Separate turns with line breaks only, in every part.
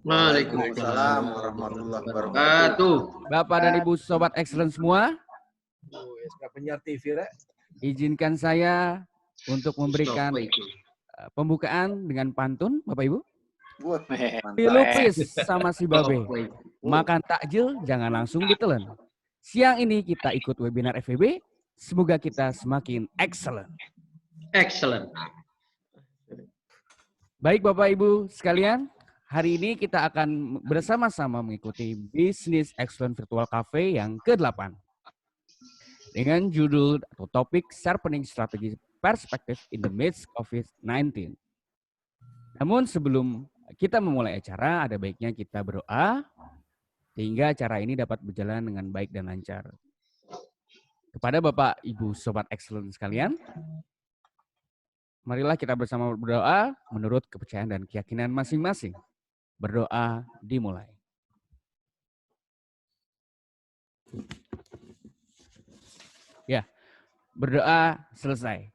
Waalaikumsalam warahmatullahi wabarakatuh.
Bapak dan Ibu Sobat Excellence semua,
penyiar TV,
izinkan saya untuk memberikan pembukaan dengan pantun, Bapak Ibu. Dilupis sama si Babe. Makan takjil jangan langsung ditelan. Siang ini kita ikut webinar FEB. Semoga kita semakin excellent. Baik Bapak Ibu sekalian, hari ini kita akan bersama-sama mengikuti Business Excellent Virtual Cafe yang ke-8. Dengan judul atau topik Sharpening Strategy Perspective in the Midst of COVID-19. Namun sebelum kita memulai acara, ada baiknya kita berdoa sehingga acara ini dapat berjalan dengan baik dan lancar. Kepada Bapak, Ibu, Sobat Excellent sekalian, marilah kita bersama berdoa menurut kepercayaan dan keyakinan masing-masing. Berdoa dimulai. Ya, berdoa selesai.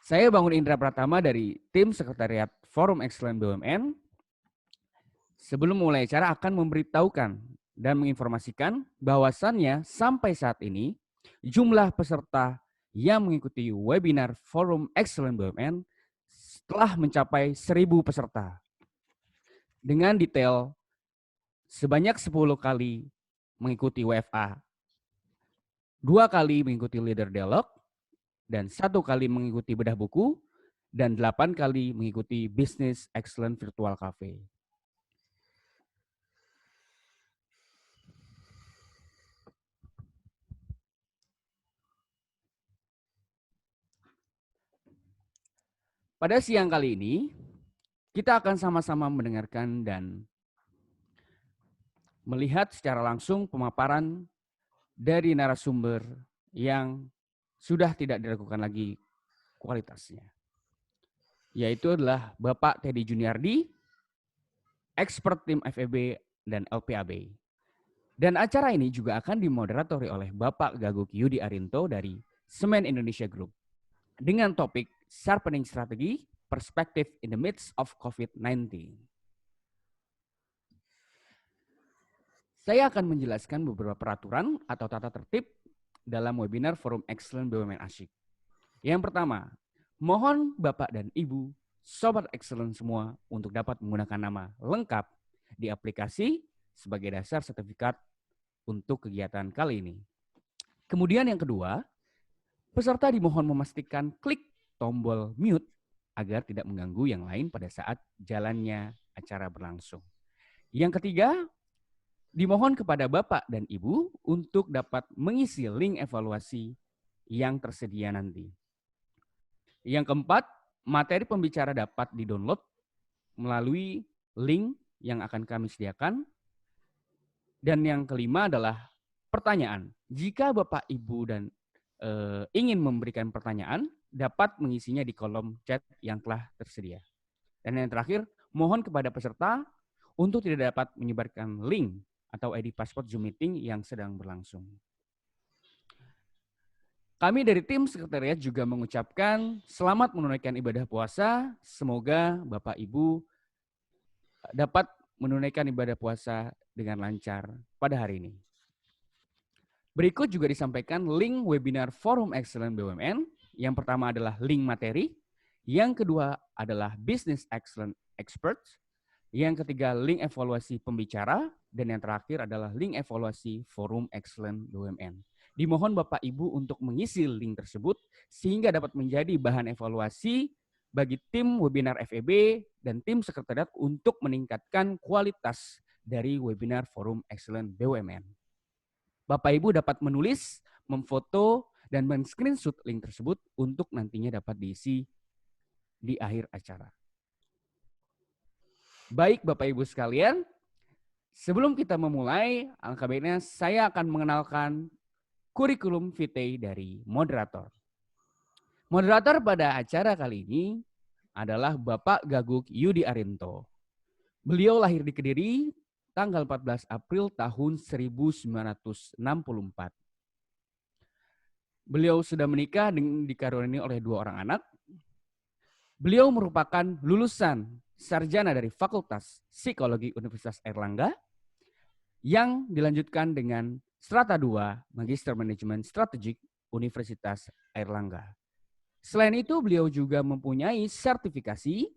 Saya Bangun Indra Pratama dari tim Sekretariat Forum Excellent BUMN. Sebelum mulai acara akan memberitahukan dan menginformasikan bahwasannya sampai saat ini jumlah peserta yang mengikuti webinar Forum Excellent BUMN telah mencapai 1.000 peserta. Dengan detail sebanyak 10 kali mengikuti WFA, 2 kali mengikuti Leader Dialog, dan 1 kali mengikuti bedah buku, dan 8 kali mengikuti Business Excellent Virtual Cafe. Pada siang kali ini, kita akan sama-sama mendengarkan dan melihat secara langsung pemaparan dari narasumber yang sudah tidak diragukan lagi kualitasnya. Yaitu adalah Bapak Teddy Juniardi, expert tim FEB dan LPAB. Dan acara ini juga akan dimoderatori oleh Bapak Gaguk Yudi Arinto dari Semen Indonesia Group. Dengan topik Sharpening Strategy Perspective in the Midst of COVID-19. Saya akan menjelaskan beberapa peraturan atau tata tertib dalam webinar Forum Excellent BUMN Asyik. Yang pertama, mohon Bapak dan Ibu, Sobat Excellent semua untuk dapat menggunakan nama lengkap di aplikasi sebagai dasar sertifikat untuk kegiatan kali ini. Kemudian yang kedua, peserta dimohon memastikan klik tombol mute agar tidak mengganggu yang lain pada saat jalannya acara berlangsung. Yang ketiga, dimohon kepada Bapak dan Ibu untuk dapat mengisi link evaluasi yang tersedia nanti. Yang keempat, materi pembicara dapat didownload melalui link yang akan kami sediakan. Dan yang kelima adalah pertanyaan. Jika Bapak, Ibu dan ingin memberikan pertanyaan, dapat mengisinya di kolom chat yang telah tersedia. Dan yang terakhir, mohon kepada peserta untuk tidak dapat menyebarkan link atau ID password Zoom meeting yang sedang berlangsung. Kami dari tim sekretariat juga mengucapkan selamat menunaikan ibadah puasa. Semoga Bapak Ibu dapat menunaikan ibadah puasa dengan lancar pada hari ini. Berikut juga disampaikan link webinar Forum Excellent BUMN. Yang pertama adalah link materi, yang kedua adalah Business Excellent Experts, yang ketiga link evaluasi pembicara, dan yang terakhir adalah link evaluasi Forum Excellent BUMN. Dimohon Bapak Ibu untuk mengisi link tersebut sehingga dapat menjadi bahan evaluasi bagi tim webinar FEB dan tim sekretariat untuk meningkatkan kualitas dari webinar Forum Excellent BUMN. Bapak Ibu dapat menulis, memfoto, dan men-screenshot link tersebut untuk nantinya dapat diisi di akhir acara. Baik Bapak Ibu sekalian, sebelum kita memulai, alangkah baiknya saya akan mengenalkan kurikulum vitae dari moderator. Moderator pada acara kali ini adalah Bapak Gaguk Yudi Arinto. Beliau lahir di Kediri tanggal 14 April tahun 1964. Beliau sudah menikah dan dikaruniai oleh 2 orang anak. Beliau merupakan lulusan sarjana dari Fakultas Psikologi Universitas Airlangga, yang dilanjutkan dengan Strata 2, Magister Manajemen Strategik Universitas Airlangga. Selain itu, beliau juga mempunyai sertifikasi,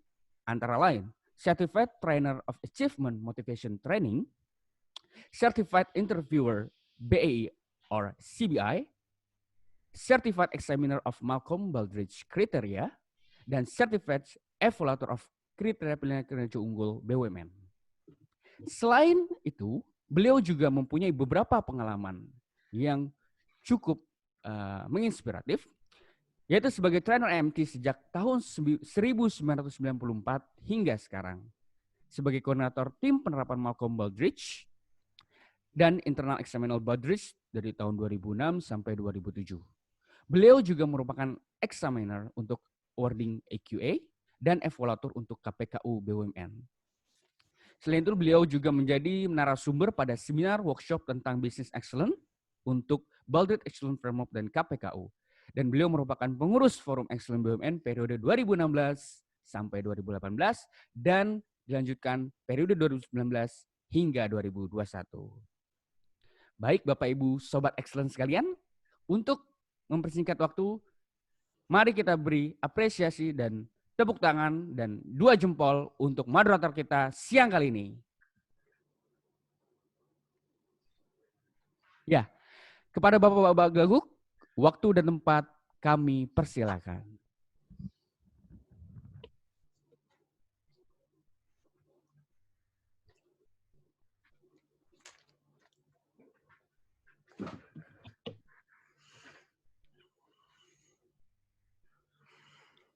antara lain Certified Trainer of Achievement Motivation Training, Certified Interviewer BAE or CBI, Certified Examiner of Malcolm Baldrige Criteria, dan Certified Evaluator of Kriteria Pilihan Kinerja Unggul BUMN. Selain itu, beliau juga mempunyai beberapa pengalaman yang cukup menginspiratif, yaitu sebagai trainer MT sejak tahun 1994 hingga sekarang, sebagai koordinator tim penerapan Malcolm Baldrige dan Internal Examiner Baldrige dari tahun 2006 sampai 2007. Beliau juga merupakan examiner untuk awarding AQA dan evaluator untuk KPKU BUMN. Selain itu, beliau juga menjadi narasumber pada seminar workshop tentang Business Excellence untuk Baldrige Excellence Framework dan KPKU. Dan beliau merupakan pengurus Forum Excellence BUMN periode 2016 sampai 2018 dan dilanjutkan periode 2019 hingga 2021. Baik Bapak Ibu Sobat Excellence sekalian, untuk mempersingkat waktu, mari kita beri apresiasi dan tepuk tangan dan 2 jempol untuk moderator kita siang kali ini. Ya, kepada Bapak-Bapak Gaguk, waktu dan tempat kami persilakan.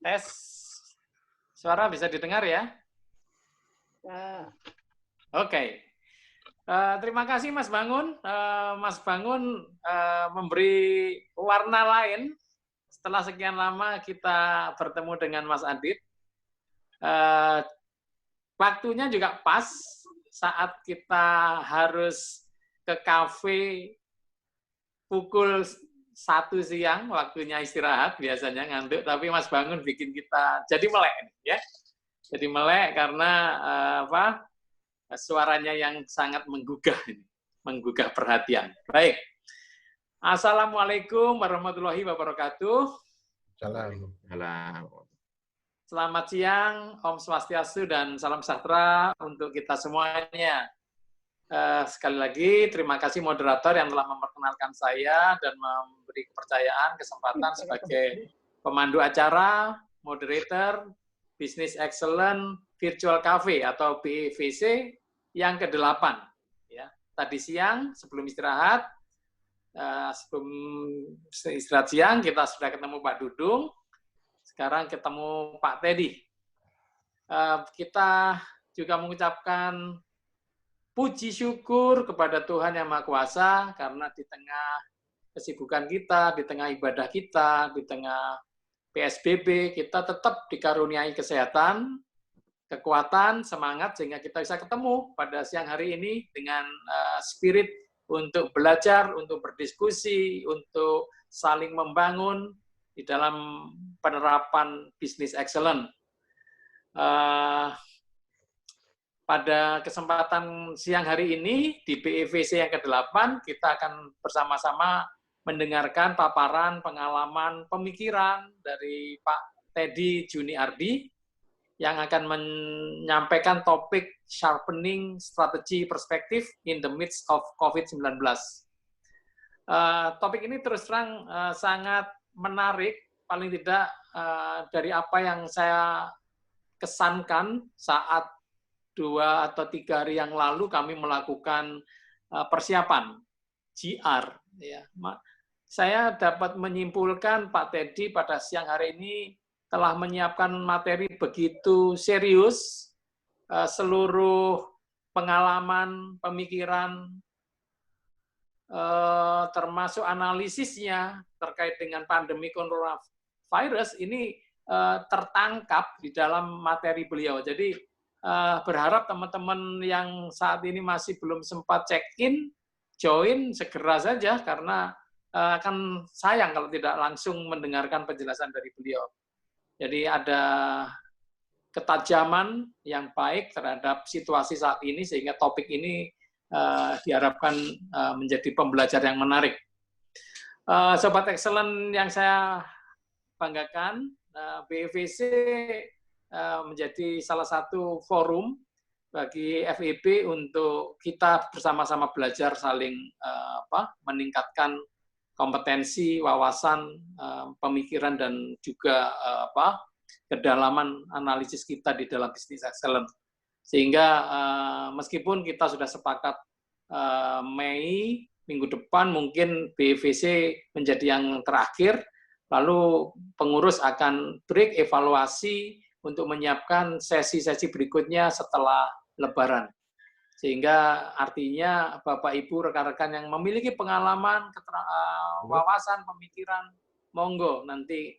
Tes. Suara bisa didengar ya?
Ya.
Oke. Terima kasih Mas Bangun. Mas Bangun memberi warna lain setelah sekian lama kita bertemu dengan Mas Adit. Waktunya juga pas saat kita harus ke kafe pukul 1 siang, waktunya istirahat, biasanya ngantuk, tapi Mas Bangun bikin kita jadi melek, ya. Jadi melek karena suaranya yang sangat menggugah perhatian. Baik. Assalamualaikum warahmatullahi wabarakatuh.
Salam.
Selamat siang, Om Swastiastu dan salam sejahtera untuk kita semuanya. Sekali lagi, terima kasih moderator yang telah memperkenalkan saya dan memberi kepercayaan, kesempatan sebagai pemandu acara, moderator, Business Excellence Virtual Cafe atau BEVC yang ke-8. Ya. Tadi siang, sebelum istirahat siang, kita sudah ketemu Pak Dudung, sekarang ketemu Pak Teddy. Kita juga mengucapkan puji syukur kepada Tuhan Yang Maha Kuasa karena di tengah kesibukan kita, di tengah ibadah kita, di tengah PSBB, kita tetap dikaruniai kesehatan, kekuatan, semangat, sehingga kita bisa ketemu pada siang hari ini dengan spirit untuk belajar, untuk berdiskusi, untuk saling membangun di dalam penerapan Business Excellence. Pada kesempatan siang hari ini di BEVC yang ke-8, kita akan bersama-sama mendengarkan paparan, pengalaman, pemikiran dari Pak Teddy Juniardi yang akan menyampaikan topik Sharpening Strategy Perspective in the Midst of COVID-19. Topik ini terus terang sangat menarik, paling tidak dari apa yang saya kesankan saat 2 atau 3 hari yang lalu kami melakukan persiapan GR. Ya. Saya dapat menyimpulkan Pak Teddy pada siang hari ini telah menyiapkan materi begitu serius, seluruh pengalaman, pemikiran, termasuk analisisnya terkait dengan pandemi coronavirus ini tertangkap di dalam materi beliau. Jadi berharap teman-teman yang saat ini masih belum sempat check-in, join segera saja karena akan sayang kalau tidak langsung mendengarkan penjelasan dari beliau. Jadi ada ketajaman yang baik terhadap situasi saat ini, sehingga topik ini diharapkan menjadi pembelajar yang menarik. Sobat Excellent yang saya banggakan, BEVC menjadi salah satu forum bagi FEB untuk kita bersama-sama belajar saling meningkatkan kompetensi, wawasan, pemikiran, dan juga kedalaman analisis kita di dalam bisnis excellence. Sehingga meskipun kita sudah sepakat Mei minggu depan mungkin BEVC menjadi yang terakhir, lalu pengurus akan break evaluasi untuk menyiapkan sesi-sesi berikutnya setelah Lebaran. Sehingga artinya Bapak Ibu rekan-rekan yang memiliki pengalaman, wawasan, pemikiran, monggo nanti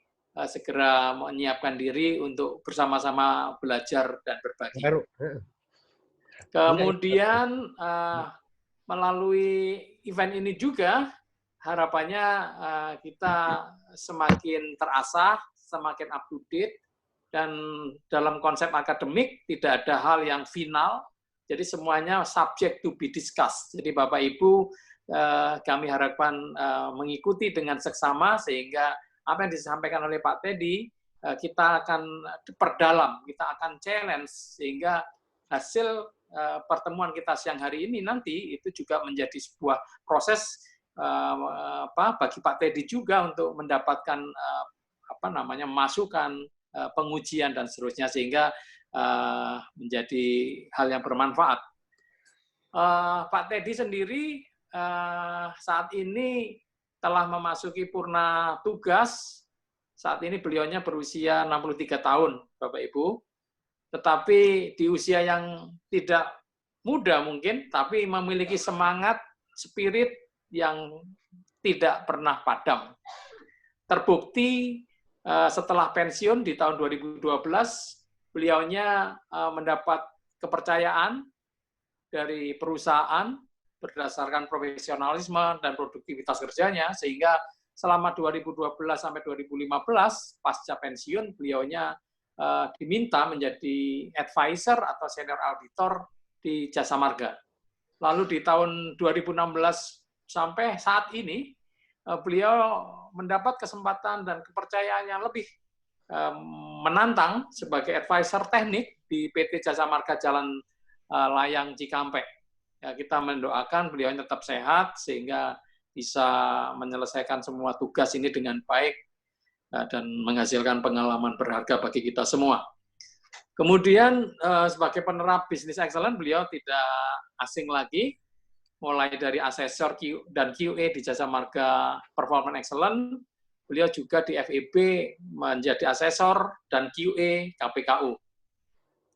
segera menyiapkan diri untuk bersama-sama belajar dan berbagi. Kemudian melalui event ini juga harapannya kita semakin terasah, semakin up to date, dan dalam konsep akademik tidak ada hal yang final, jadi semuanya subject to be discussed. Jadi Bapak Ibu kami harapkan mengikuti dengan seksama, sehingga apa yang disampaikan oleh Pak Teddy kita akan perdalam, kita akan challenge, sehingga hasil pertemuan kita siang hari ini nanti itu juga menjadi sebuah proses bagi Pak Teddy juga untuk mendapatkan masukan, pengujian dan seterusnya, sehingga menjadi hal yang bermanfaat. Pak Teddy sendiri saat ini telah memasuki purna tugas. Saat ini beliaunya berusia 63 tahun, Bapak Ibu. Tetapi di usia yang tidak muda mungkin, tapi memiliki semangat, spirit yang tidak pernah padam. Terbukti setelah pensiun di tahun 2012, beliaunya mendapat kepercayaan dari perusahaan berdasarkan profesionalisme dan produktivitas kerjanya, sehingga selama 2012 sampai 2015, pasca pensiun, beliaunya diminta menjadi advisor atau senior auditor di Jasa Marga. Lalu di tahun 2016 sampai saat ini, beliau mendapat kesempatan dan kepercayaan yang lebih menantang sebagai advisor teknik di PT Jasa Marga Jalan Layang Cikampek. Ya, kita mendoakan beliau tetap sehat sehingga bisa menyelesaikan semua tugas ini dengan baik dan menghasilkan pengalaman berharga bagi kita semua. Kemudian sebagai penerap bisnis excellence, beliau tidak asing lagi, mulai dari asesor dan QA di Jasa Marga Performance Excellence, beliau juga di FEB menjadi asesor dan QA KPKU.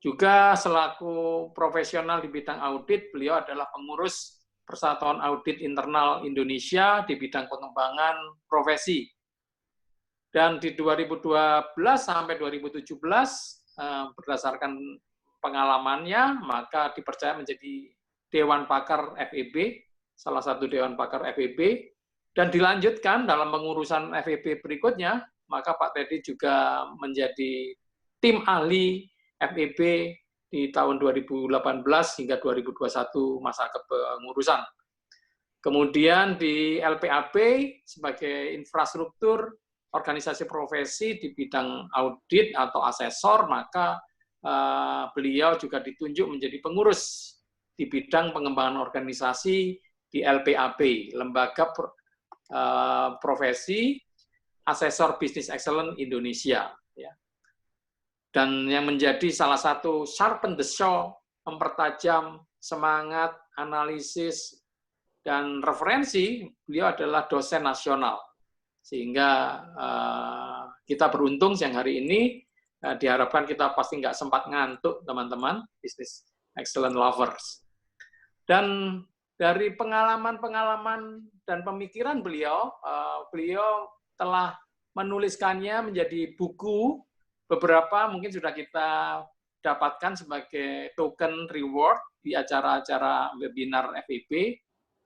Juga selaku profesional di bidang audit, beliau adalah pengurus Persatuan Audit Internal Indonesia di bidang pengembangan profesi. Dan di 2012 sampai 2017, berdasarkan pengalamannya, maka dipercaya menjadi Dewan Pakar FEB, salah satu Dewan Pakar FEB, dan dilanjutkan dalam pengurusan FEB berikutnya, maka Pak Teddy juga menjadi tim ahli FEB di tahun 2018 hingga 2021 masa kepengurusan. Kemudian di LPAP sebagai infrastruktur organisasi profesi di bidang audit atau asesor, maka beliau juga ditunjuk menjadi pengurus di bidang pengembangan organisasi di LPAP, Lembaga Profesi Asesor Business Excellence Indonesia. Dan yang menjadi salah satu sharpen the saw, mempertajam semangat, analisis, dan referensi, beliau adalah dosen nasional. Sehingga kita beruntung siang hari ini, diharapkan kita pasti nggak sempat ngantuk, teman-teman, business excellent lovers. Dan dari pengalaman-pengalaman dan pemikiran beliau, beliau telah menuliskannya menjadi buku. Beberapa mungkin sudah kita dapatkan sebagai token reward di acara-acara webinar FEB.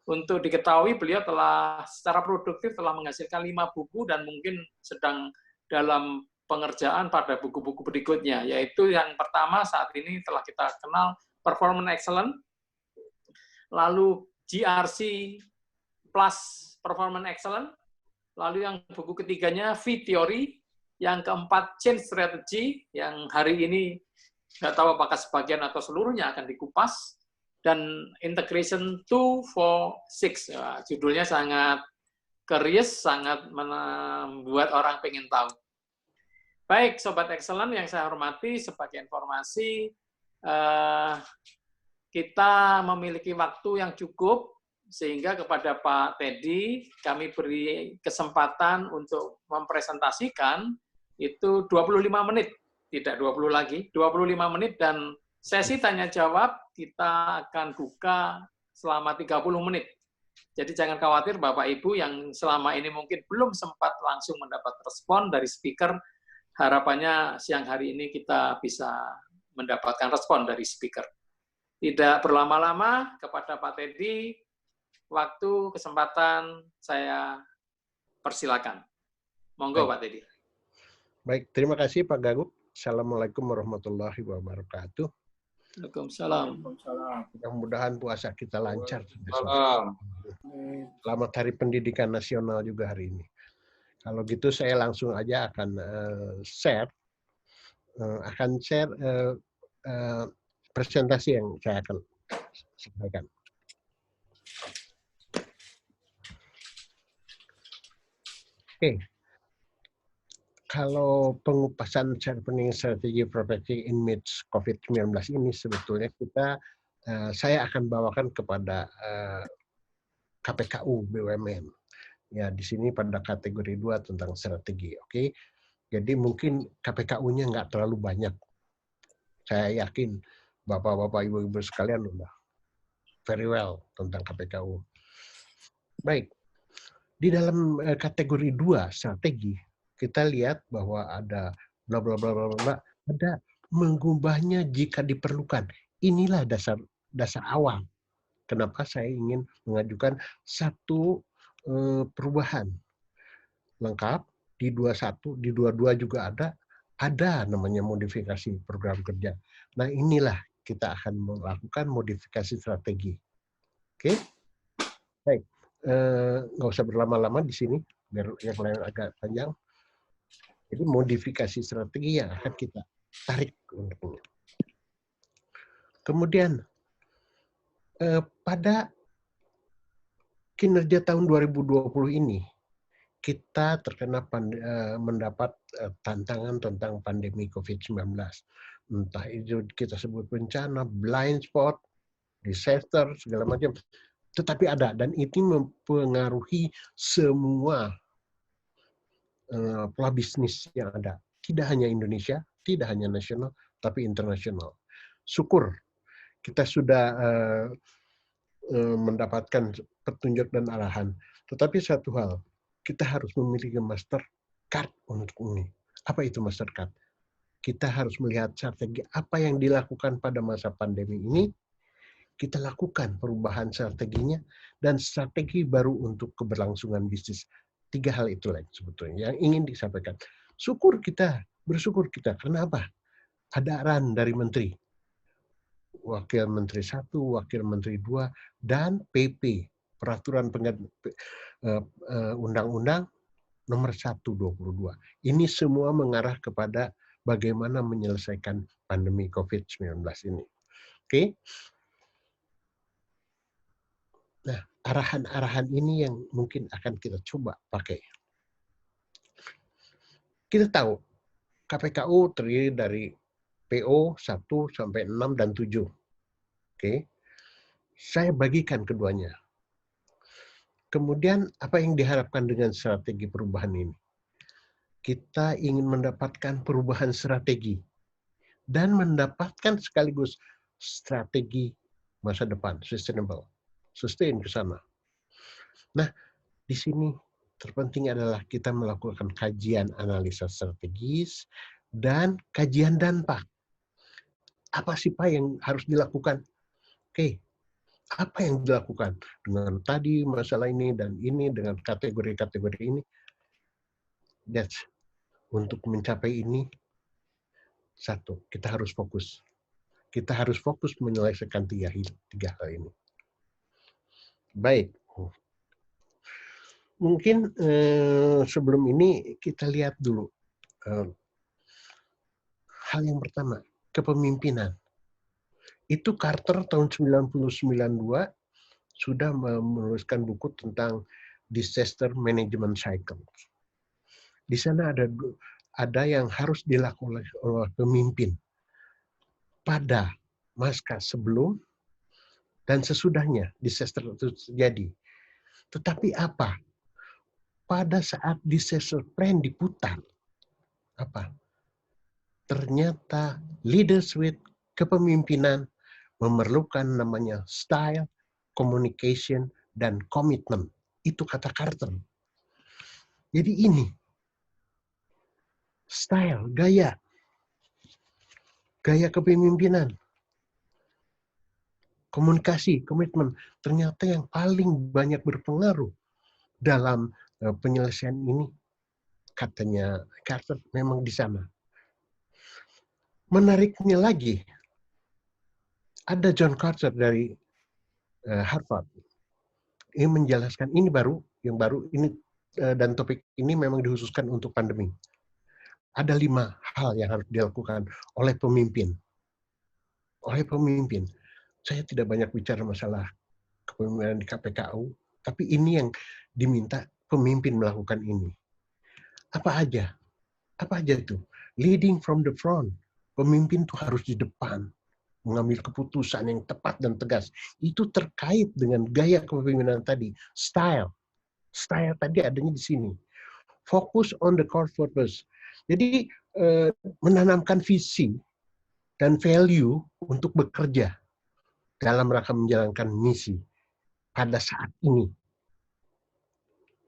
Untuk diketahui, beliau telah secara produktif telah menghasilkan 5 buku dan mungkin sedang dalam pengerjaan pada buku-buku berikutnya, yaitu yang pertama saat ini telah kita kenal Performance Excellence, lalu GRC plus Performance Excellence, lalu yang buku ketiganya V-Theory, yang keempat Change Strategy, yang hari ini nggak tahu apakah sebagian atau seluruhnya akan dikupas, dan Integration 246. Ya, judulnya sangat curious, sangat membuat orang pengen tahu. Baik, Sobat Excellent yang saya hormati, sebagai informasi, kita memiliki waktu yang cukup, sehingga kepada Pak Teddy, kami beri kesempatan untuk mempresentasikan itu 25 menit, tidak 20 lagi, 25 menit, dan sesi tanya-jawab kita akan buka selama 30 menit. Jadi jangan khawatir Bapak Ibu yang selama ini mungkin belum sempat langsung mendapat respon dari speaker, harapannya siang hari ini kita bisa mendapatkan respon dari speaker. Tidak berlama-lama, kepada Pak Teddy, waktu, kesempatan, saya persilakan. Monggo Pak Teddy.
Baik, terima kasih Pak Gagut. Assalamualaikum warahmatullahi wabarakatuh.
Waalaikumsalam.
Mudah-mudahan puasa kita lancar. Selamat Hari Pendidikan Nasional juga hari ini. Kalau gitu saya langsung aja akan share presentasi yang saya akan sampaikan. Oke. Kalau pengupasan sharpening strategi protection in midst COVID-19 ini sebetulnya saya akan bawakan kepada KPKU BUMN. Ya, di sini pada kategori 2 tentang strategi, oke. Jadi mungkin KPKU-nya nggak terlalu banyak. Saya yakin Bapak-bapak, Ibu-ibu sekalian udah very well tentang KPKU. Baik. Di dalam kategori 2 strategi, kita lihat bahwa ada bla bla bla bla bla, ada mengubahnya jika diperlukan. Inilah dasar awal. Kenapa saya ingin mengajukan satu perubahan lengkap di 21, di 22 juga ada namanya modifikasi program kerja. Nah, inilah kita akan melakukan modifikasi strategi. Oke? Baik. Nggak usah berlama-lama di sini, biar yang lain agak panjang. Jadi modifikasi strategi yang akan kita tarik untuknya. Kemudian pada kinerja tahun 2020 ini kita terkena mendapat tantangan tentang pandemi COVID-19. Entah itu kita sebut bencana, blind spot, disaster, segala macam. Tetapi ada, dan itu mempengaruhi semua pola bisnis yang ada. Tidak hanya Indonesia, tidak hanya nasional, tapi internasional. Syukur kita sudah mendapatkan petunjuk dan arahan. Tetapi satu hal, kita harus memiliki master card untuk ini. Apa itu master card? Kita harus melihat strategi apa yang dilakukan pada masa pandemi ini, kita lakukan perubahan strateginya, dan strategi baru untuk keberlangsungan bisnis. 3 hal itulah sebetulnya yang ingin disampaikan. Bersyukur kita. Karena apa? Ada arahan dari Menteri. Wakil Menteri 1, Wakil Menteri 2, dan PP, Peraturan Undang-Undang nomor 1/22. Ini semua mengarah kepada bagaimana menyelesaikan pandemi COVID-19 ini. Oke? Nah, arahan-arahan ini yang mungkin akan kita coba pakai. Kita tahu KPKU terdiri dari PO 1 sampai 6 dan 7. Oke. Saya bagikan keduanya. Kemudian apa yang diharapkan dengan strategi perubahan ini? Kita ingin mendapatkan perubahan strategi dan mendapatkan sekaligus strategi masa depan, sustainable. Sustain ke sana. Nah, di sini terpenting adalah kita melakukan kajian analisa strategis dan kajian dampak. Apa sih Pak yang harus dilakukan? Oke, apa yang dilakukan dengan tadi masalah ini dan ini dengan kategori-kategori ini? That's untuk mencapai ini, satu, kita harus fokus. Kita harus fokus menyelesaikan tiga hal ini. Baik. Mungkin sebelum ini kita lihat dulu hal yang pertama, kepemimpinan. Itu Carter tahun 1992 sudah menuliskan buku tentang disaster management cycle. Di sana ada yang harus dilakukan oleh pemimpin pada masa sebelum dan sesudahnya disaster itu terjadi. Tetapi apa? Pada saat disaster plan diputar, apa? Ternyata leaders with kepemimpinan memerlukan namanya style, communication, dan komitmen. Itu kata Carter. Jadi ini, style, gaya kepemimpinan, komunikasi, komitmen, ternyata yang paling banyak berpengaruh dalam penyelesaian ini, katanya Carter, memang di sana. Menariknya lagi, ada John Carter dari Harvard. Ini menjelaskan, ini yang baru, ini dan topik ini memang dikhususkan untuk pandemi. Ada 5 hal yang harus dilakukan oleh pemimpin. Oleh pemimpin. Saya tidak banyak bicara masalah kepemimpinan di KPKU, tapi ini yang diminta pemimpin melakukan ini. Apa aja? Apa aja itu? Leading from the front. Pemimpin itu harus di depan. Mengambil keputusan yang tepat dan tegas. Itu terkait dengan gaya kepemimpinan tadi. Style. Style tadi adanya di sini. Focus on the core purpose. Jadi menanamkan visi dan value untuk bekerja dalam rangka menjalankan misi pada saat ini.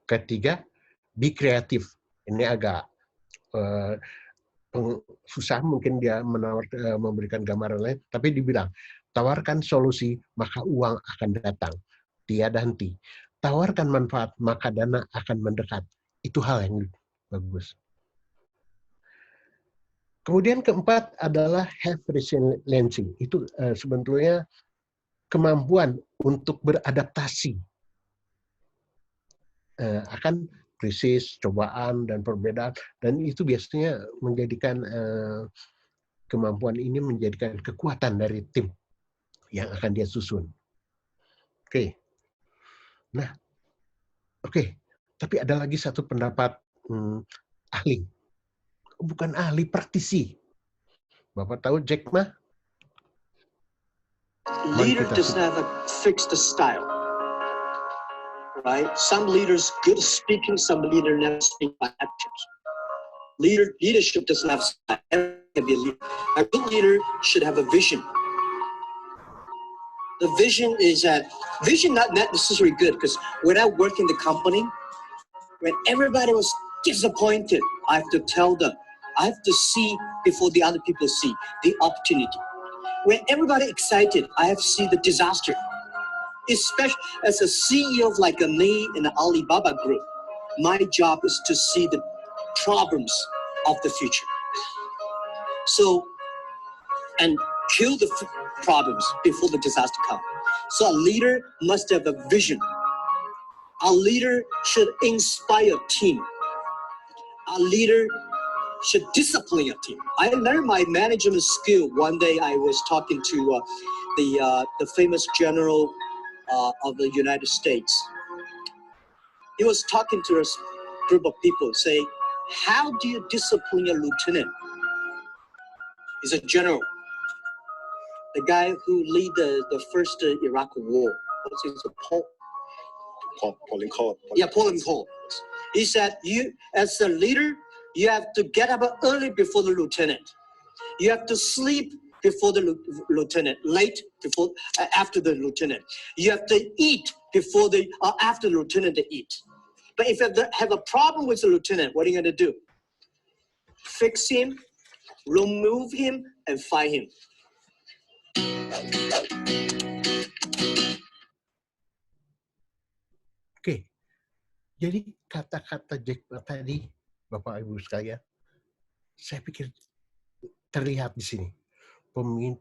Ketiga, be kreatif. Ini agak susah mungkin dia memberikan gambaran lain, tapi dibilang, tawarkan solusi, maka uang akan datang. Tiada henti. Tawarkan manfaat, maka dana akan mendekat. Itu hal yang bagus. Kemudian keempat adalah have resiliency. Itu sebetulnya kemampuan untuk beradaptasi akan krisis, cobaan, dan perbedaan. Dan itu biasanya menjadikan kemampuan ini menjadikan kekuatan dari tim yang akan dia susun. Oke. Nah, oke. Tapi ada lagi satu pendapat ahli. Bukan ahli, praktisi. Bapak tahu Jack Ma?
Leader doesn't have a fixed style. Right? Some leaders good at speaking, some leaders never speak by actions. Leadership doesn't have style. Can be a leader. A good leader should have a vision. The vision is that vision not necessarily good, because when I work in the company, when everybody was disappointed, I have to tell them, I have to see before the other people see the opportunity. When everybody excited, I have to see the disaster. Especially as a CEO of like a me in the Alibaba group, my job is to see the problems of the future. So, and kill the problems before the disaster comes. So a leader must have a vision. A leader should inspire a team. A leader should discipline a team. I learned my management skill one day. I was talking to the famous general of the United States. He was talking to a group of people, say, how do you discipline a lieutenant? He's a general. The guy who lead the first Iraq war. What's his name? Pauline Cole. Yeah, Pauline Cole. He said, you, as a leader, you have to get up early before the lieutenant. You have to sleep before the lieutenant, late before, after the lieutenant. You have to eat before after the lieutenant to eat. But if you have a problem with the lieutenant, what are you going to do? Fix him, remove him, and fire him.
Oke. Jadi kata-kata Jack Ma tadi, Bapak Ibu sekalian, saya pikir terlihat di sini.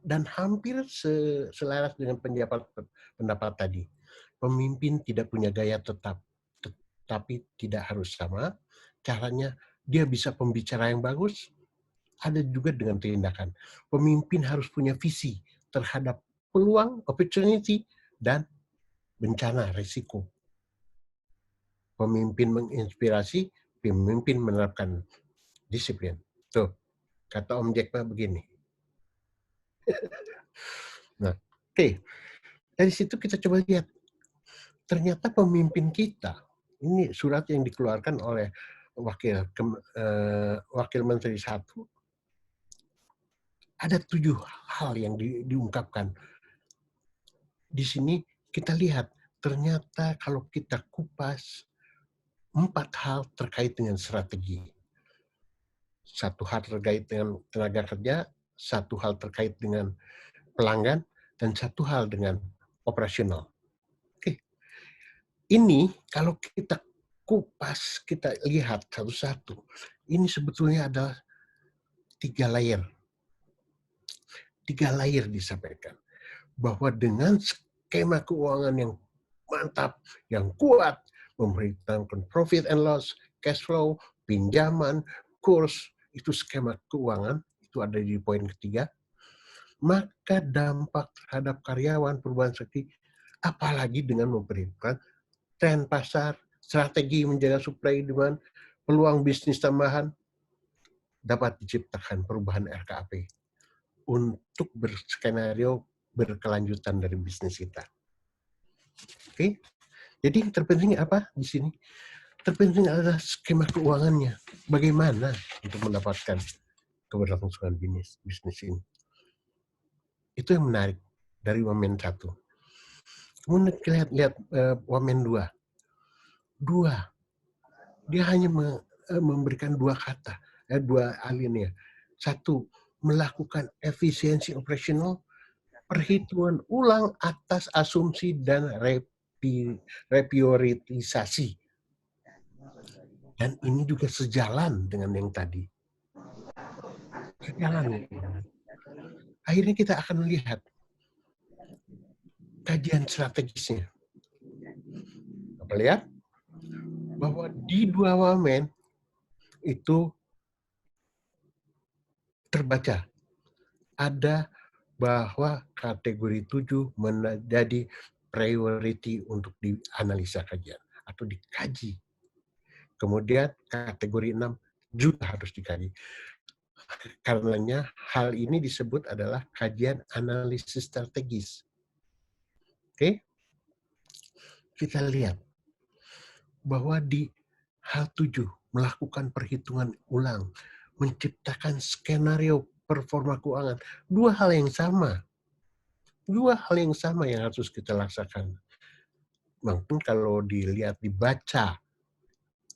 Dan hampir selaras dengan pendapat tadi. Pemimpin tidak punya gaya tetap, tetapi tidak harus sama. Caranya dia bisa pembicara yang bagus, ada juga dengan tindakan. Pemimpin harus punya visi terhadap peluang, opportunity, dan bencana, risiko. Pemimpin menginspirasi, pemimpin menerapkan disiplin. Tuh, kata Om Jack Ma begini. Nah, oke. Dari situ kita coba lihat. Ternyata pemimpin kita, ini surat yang dikeluarkan oleh Wakil Menteri 1, ada 7 hal yang diungkapkan. Di sini kita lihat, ternyata kalau kita kupas, 4 hal terkait dengan strategi. 1 hal terkait dengan tenaga kerja, 1 hal terkait dengan pelanggan, dan 1 hal dengan operasional. Oke. Ini kalau kita kupas, kita lihat satu-satu, ini sebetulnya adalah 3 layer. 3 layer disampaikan. Bahwa dengan skema keuangan yang mantap, yang kuat, memberitahukan profit and loss, cash flow, pinjaman, kurs, itu skema keuangan, itu ada di poin ketiga, maka dampak terhadap karyawan perubahan strategi, apalagi dengan memperhitungkan tren pasar, strategi menjaga supply demand, peluang bisnis tambahan, dapat diciptakan perubahan RKAP untuk berskenario berkelanjutan dari bisnis kita. Oke, jadi yang terpenting apa di sini? Terpenting adalah skema keuangannya. Bagaimana untuk mendapatkan keberlangsungan bisnis ini. Itu yang menarik dari Wamen 1. Kemudian kita lihat Wamen 2. Dia hanya memberikan 2 kata, 2 alinea. 1, melakukan efisiensi operasional, perhitungan ulang atas asumsi dan reprioritisasi. Dan ini juga sejalan dengan yang tadi. Sejalan. Akhirnya kita akan melihat kajian strategisnya. Apa lihat? Bahwa di 2 wamen itu terbaca ada bahwa kategori 7 menjadi priority untuk dianalisa kajian atau dikaji. Kemudian kategori 6 juga harus dikaji. Karenanya hal ini disebut adalah kajian analisis strategis. Oke? Kita lihat bahwa di hal 7 melakukan perhitungan ulang, menciptakan skenario performa keuangan. 2 hal yang sama. 2 hal yang sama yang harus kita laksanakan. Mungkin kalau dilihat, dibaca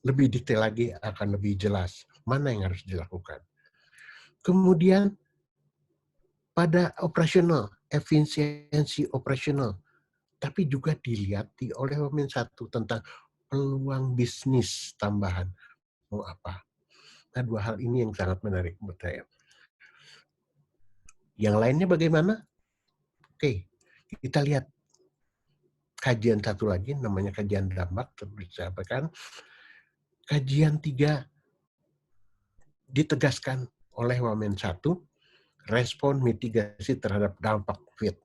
lebih detail lagi akan lebih jelas mana yang harus dilakukan. Kemudian pada operasional, efisiensi operasional, tapi juga dilihat oleh Wamen 1 tentang peluang bisnis tambahan. Mau apa? Nah, 2 hal ini yang sangat menarik menurut saya. Yang lainnya bagaimana? Oke, kita lihat kajian 1 lagi, namanya kajian dampak, disampaikan. Kajian 3 ditegaskan oleh Wamen 1, respon mitigasi terhadap dampak COVID.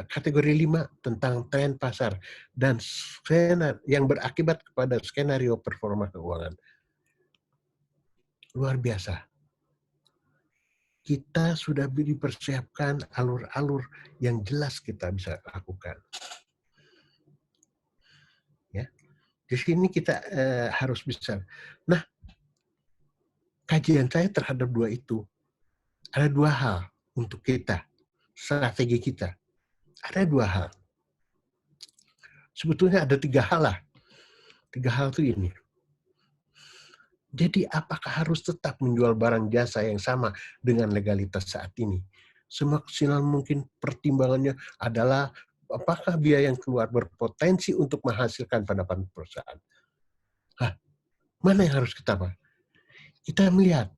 Kategori 5 tentang tren pasar dan yang berakibat kepada skenario performa keuangan. Luar biasa. Kita sudah dipersiapkan alur-alur yang jelas kita bisa lakukan. Ya, di sini kita harus bisa. Nah, kajian saya terhadap 2 itu, ada 2 hal untuk kita, strategi kita. Ada 2 hal. Sebetulnya ada 3 hal lah. 3 hal itu ini. Jadi apakah harus tetap menjual barang jasa yang sama dengan legalitas saat ini? Semaksimal mungkin pertimbangannya adalah apakah biaya yang keluar berpotensi untuk menghasilkan pendapatan perusahaan. Mana yang harus kita apa? kita melihat,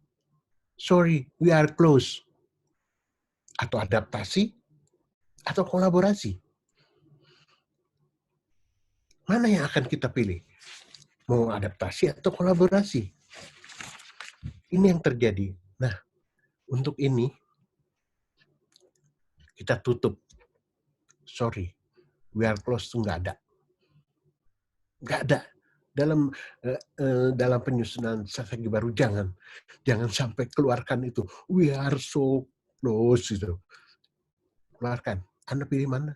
sorry, we are close. Atau adaptasi, atau kolaborasi. Mana yang akan kita pilih? Mau adaptasi atau kolaborasi? Ini yang terjadi. Nah, untuk ini, kita tutup. Sorry, we are close itu nggak ada. Nggak ada. Dalam penyusunan strategi baru, jangan sampai keluarkan itu. We are so close itu. Keluarkan. Anda pilih mana?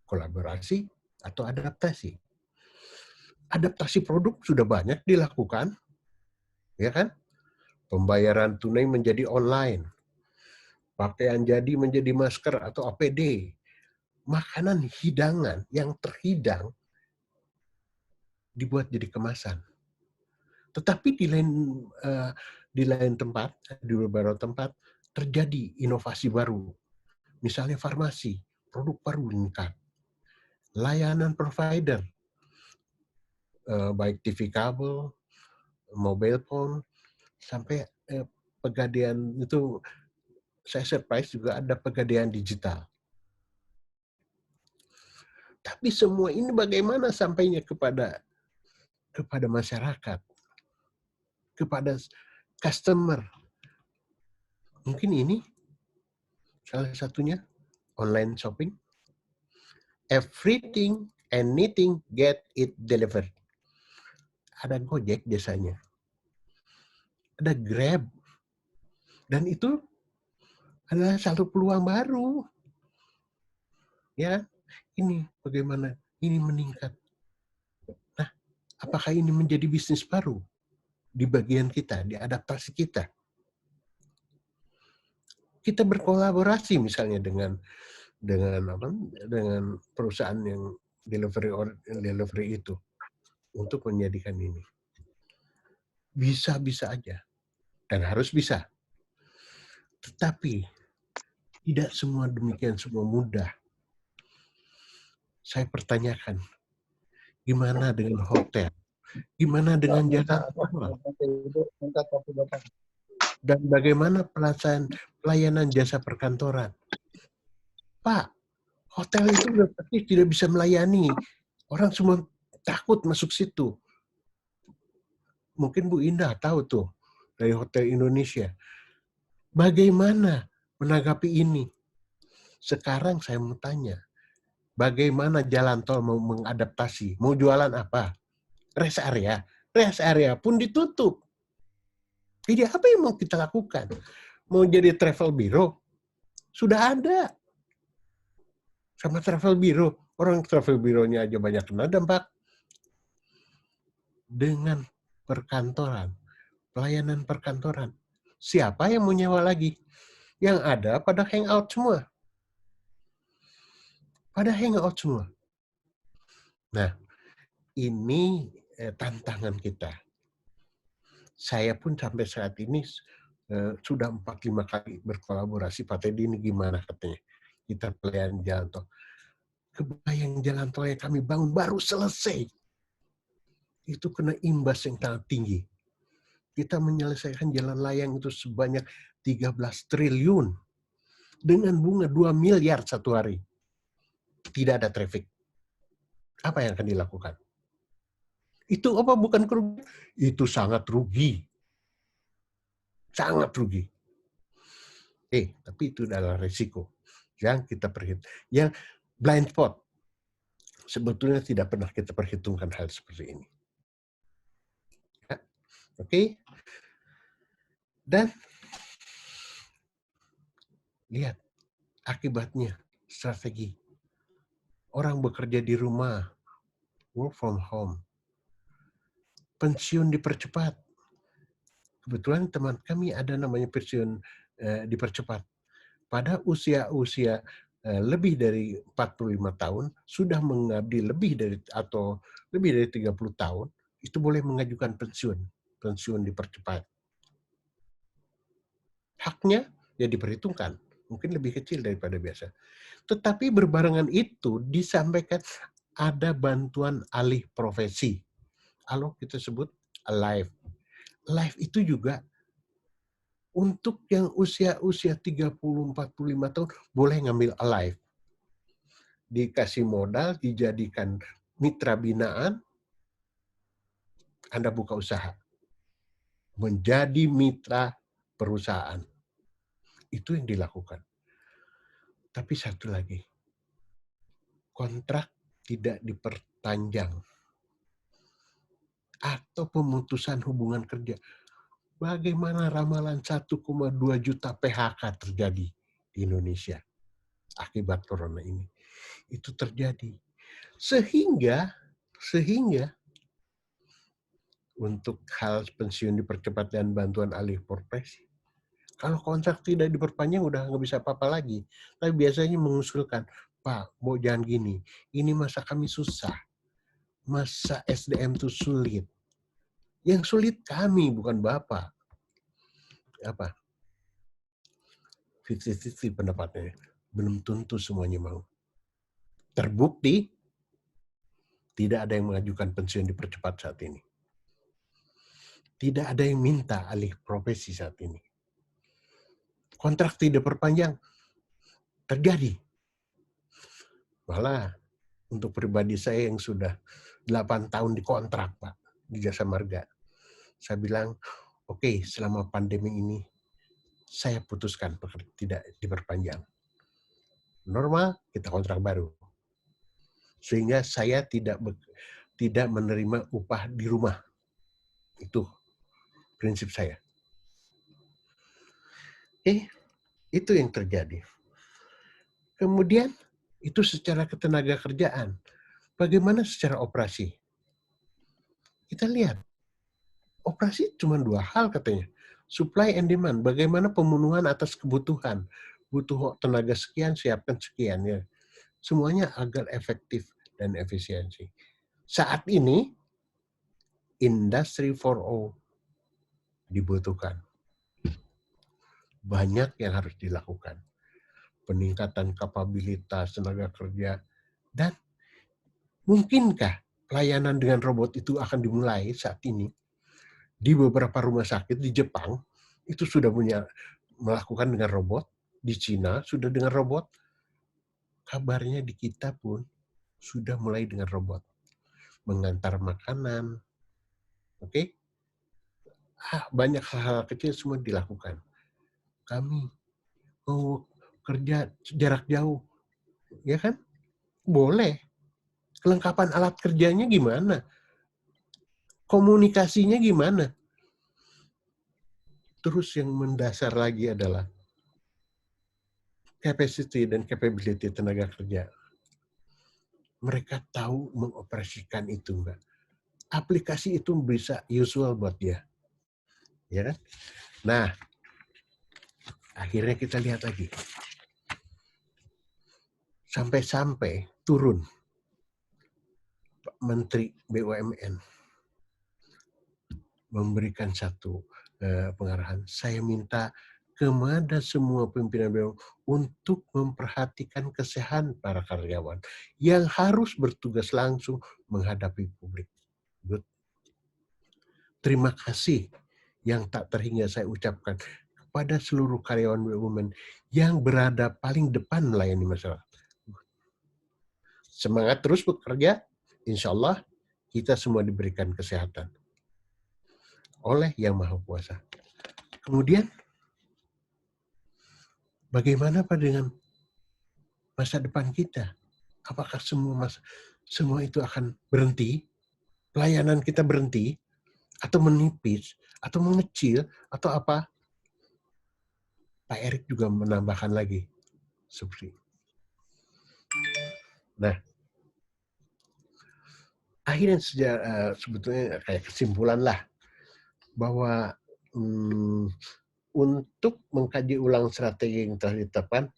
Kolaborasi atau adaptasi? Adaptasi produk sudah banyak dilakukan, ya kan? Pembayaran tunai menjadi online, pakaian jadi menjadi masker atau APD, makanan hidangan yang terhidang dibuat jadi kemasan. Tetapi di lain tempat, di beberapa tempat terjadi inovasi baru. Misalnya farmasi, produk baru meningkat. Layanan provider, baik TV kabel, mobile phone, sampai pegadaian itu, saya surprise juga ada pegadaian digital. Tapi semua ini bagaimana sampainya kepada masyarakat, kepada customer. Mungkin ini salah satunya online shopping. Everything, anything, get it delivered. Ada Gojek jasanya. Ada Grab. Dan itu adalah satu peluang baru. Ya, ini bagaimana ini meningkat. Nah, apakah ini menjadi bisnis baru di bagian kita, di adaptasi kita? Kita berkolaborasi misalnya dengan perusahaan yang delivery itu untuk menjadikan ini. Bisa aja. Dan harus bisa. Tetapi tidak semua demikian, semua mudah. Saya pertanyakan, gimana dengan hotel? Gimana dengan jasa tol? Dan bagaimana pelayanan jasa perkantoran? Pak, hotel itu berarti tidak bisa melayani. Orang semua takut masuk situ. Mungkin Bu Indah tahu tuh dari Hotel Indonesia. Bagaimana menanggapi ini? Sekarang saya mau tanya, bagaimana jalan tol mau mengadaptasi? Mau jualan apa? Rest area. Rest area pun ditutup. Jadi apa yang mau kita lakukan? Mau jadi travel bureau? Sudah ada. Sama travel bureau. Orang travel bureau-nya aja banyak kena dampak. Dengan perkantoran, pelayanan perkantoran. Siapa yang mau nyewa lagi? Yang ada pada hangout semua. Nah, ini tantangan kita. Saya pun sampai saat ini sudah 4-5 kali berkolaborasi. Pak Teddy, ini gimana katanya? Kita pelayanan jalan tol. Kebayang jalan tol yang kami bangun baru selesai. Itu kena imbas yang sangat tinggi. Kita menyelesaikan jalan layang itu sebanyak 13 triliun. Dengan bunga 2 miliar satu hari. Tidak ada traffic. Apa yang akan dilakukan? Itu apa bukan kerugian? Itu sangat rugi. Sangat rugi. Tapi itu adalah risiko yang kita perhitungkan. Yang blind spot. Sebetulnya tidak pernah kita perhitungkan hal seperti ini. Ya. Oke. Dan lihat akibatnya, strategi. Orang bekerja di rumah, work from home. Pensiun dipercepat. Kebetulan teman kami ada namanya pensiun dipercepat. Pada usia lebih dari 45 tahun, sudah mengabdi lebih dari 30 tahun, itu boleh mengajukan pensiun dipercepat. Haknya ya diperhitungkan, mungkin lebih kecil daripada biasa. Tetapi berbarengan itu disampaikan ada bantuan alih profesi. Kalau kita sebut live. Live itu juga Untuk yang usia 30-45 tahun boleh ngambil Alive. Dikasih modal, dijadikan mitra binaan, Anda buka usaha. Menjadi mitra perusahaan. Itu yang dilakukan. Tapi satu lagi, kontrak tidak diperpanjang. Atau pemutusan hubungan kerja. Bagaimana ramalan 1,2 juta PHK terjadi di Indonesia akibat corona ini? Itu terjadi. Sehingga untuk hal pensiun dipercepat dan bantuan alih profesi, kalau kontrak tidak diperpanjang udah nggak bisa apa-apa lagi. Tapi biasanya mengusulkan, Pak, mau jangan gini. Ini masa kami susah. Masa SDM itu sulit. Yang sulit kami, bukan Bapak. Apa? 50-50 pendapatnya. Belum tentu semuanya mau. Terbukti, tidak ada yang mengajukan pensiun dipercepat saat ini. Tidak ada yang minta alih profesi saat ini. Kontrak tidak perpanjang, terjadi. Malah, untuk pribadi saya yang sudah 8 tahun dikontrak, Pak, di Jasa Marga. Saya bilang, oke, selama pandemi ini, saya putuskan tidak diperpanjang. Normal, kita kontrak baru. Sehingga saya tidak menerima upah di rumah. Itu prinsip saya. Itu yang terjadi. Kemudian, itu secara ketenaga kerjaan. Bagaimana secara operasi? Kita lihat. Operasi cuma 2 hal katanya. Supply and demand. Bagaimana pemenuhan atas kebutuhan. Butuh tenaga sekian, siapkan sekian. Ya. Semuanya agar efektif dan efisiensi. Saat ini, Industri 4.0 dibutuhkan. Banyak yang harus dilakukan. Peningkatan kapabilitas tenaga kerja. Dan mungkinkah pelayanan dengan robot itu akan dimulai saat ini? Di beberapa rumah sakit di Jepang, itu sudah melakukan dengan robot. Di Cina sudah dengan robot. Kabarnya di kita pun sudah mulai dengan robot. Mengantar makanan. Oke? Banyak hal-hal kecil semua dilakukan. Kami mau kerja jarak jauh. Ya kan? Boleh. Kelengkapan alat kerjanya gimana? Komunikasinya gimana? Terus yang mendasar lagi adalah capacity dan capability tenaga kerja. Mereka tahu mengoperasikan itu enggak. Aplikasi itu bisa usual buat dia. Ya kan? Nah, akhirnya kita lihat lagi. Sampai-sampai turun Pak Menteri BUMN memberikan satu pengarahan. Saya minta kepada semua pimpinan BUMN untuk memperhatikan kesehatan para karyawan yang harus bertugas langsung menghadapi publik. Good. Terima kasih yang tak terhingga saya ucapkan kepada seluruh karyawan BUMN yang berada paling depan melayani masyarakat. Semangat terus bekerja, insya Allah kita semua diberikan kesehatan oleh Yang Maha Kuasa. Kemudian, bagaimana Pak dengan masa depan kita? Apakah semua itu akan berhenti? Pelayanan kita berhenti? Atau menipis? Atau mengecil? Atau apa? Pak Erik juga menambahkan lagi. Seperti nah, akhirnya sebetulnya kayak kesimpulan lah bahwa untuk mengkaji ulang strategi yang telah ditetapkan,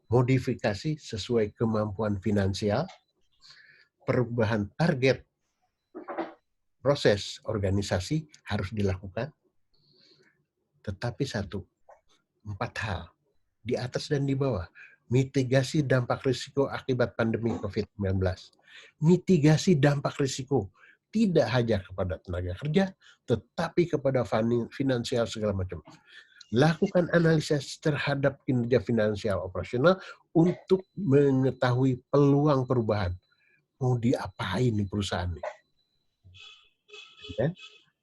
modifikasi sesuai kemampuan finansial, perubahan target proses organisasi harus dilakukan. Tetapi 4 hal, di atas dan di bawah. Mitigasi dampak risiko akibat pandemi COVID-19. Mitigasi dampak risiko tidak hanya kepada tenaga kerja, tetapi kepada finansial segala macam. Lakukan analisis terhadap kinerja finansial operasional untuk mengetahui peluang perubahan. Mau diapain nih perusahaan nih? Dan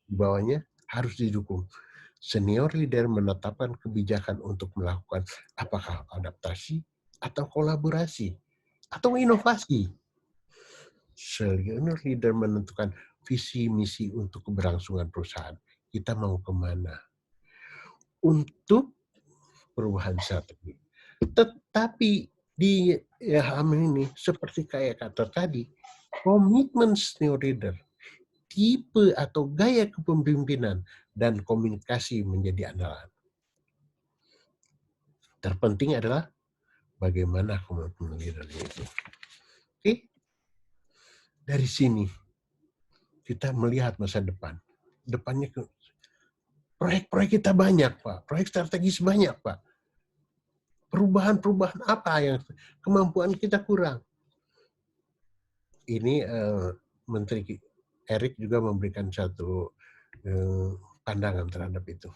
di bawahnya harus didukung. Senior leader menetapkan kebijakan untuk melakukan apakah adaptasi atau kolaborasi atau inovasi. Senior leader menentukan visi misi untuk keberlangsungan perusahaan. Kita mau kemana? Untuk perubahan strategi. Tetapi di HAM ini seperti kayak kata tadi, komitmen senior leader, tipe atau gaya kepemimpinan dan komunikasi menjadi andalan. Terpenting adalah bagaimana komitmen leader itu. Oke? Dari sini kita melihat masa depan. Depannya proyek-proyek kita banyak, Pak. Proyek strategis banyak, Pak. Perubahan-perubahan apa yang kemampuan kita kurang? Ini Menteri Erik juga memberikan satu pandangan terhadap itu.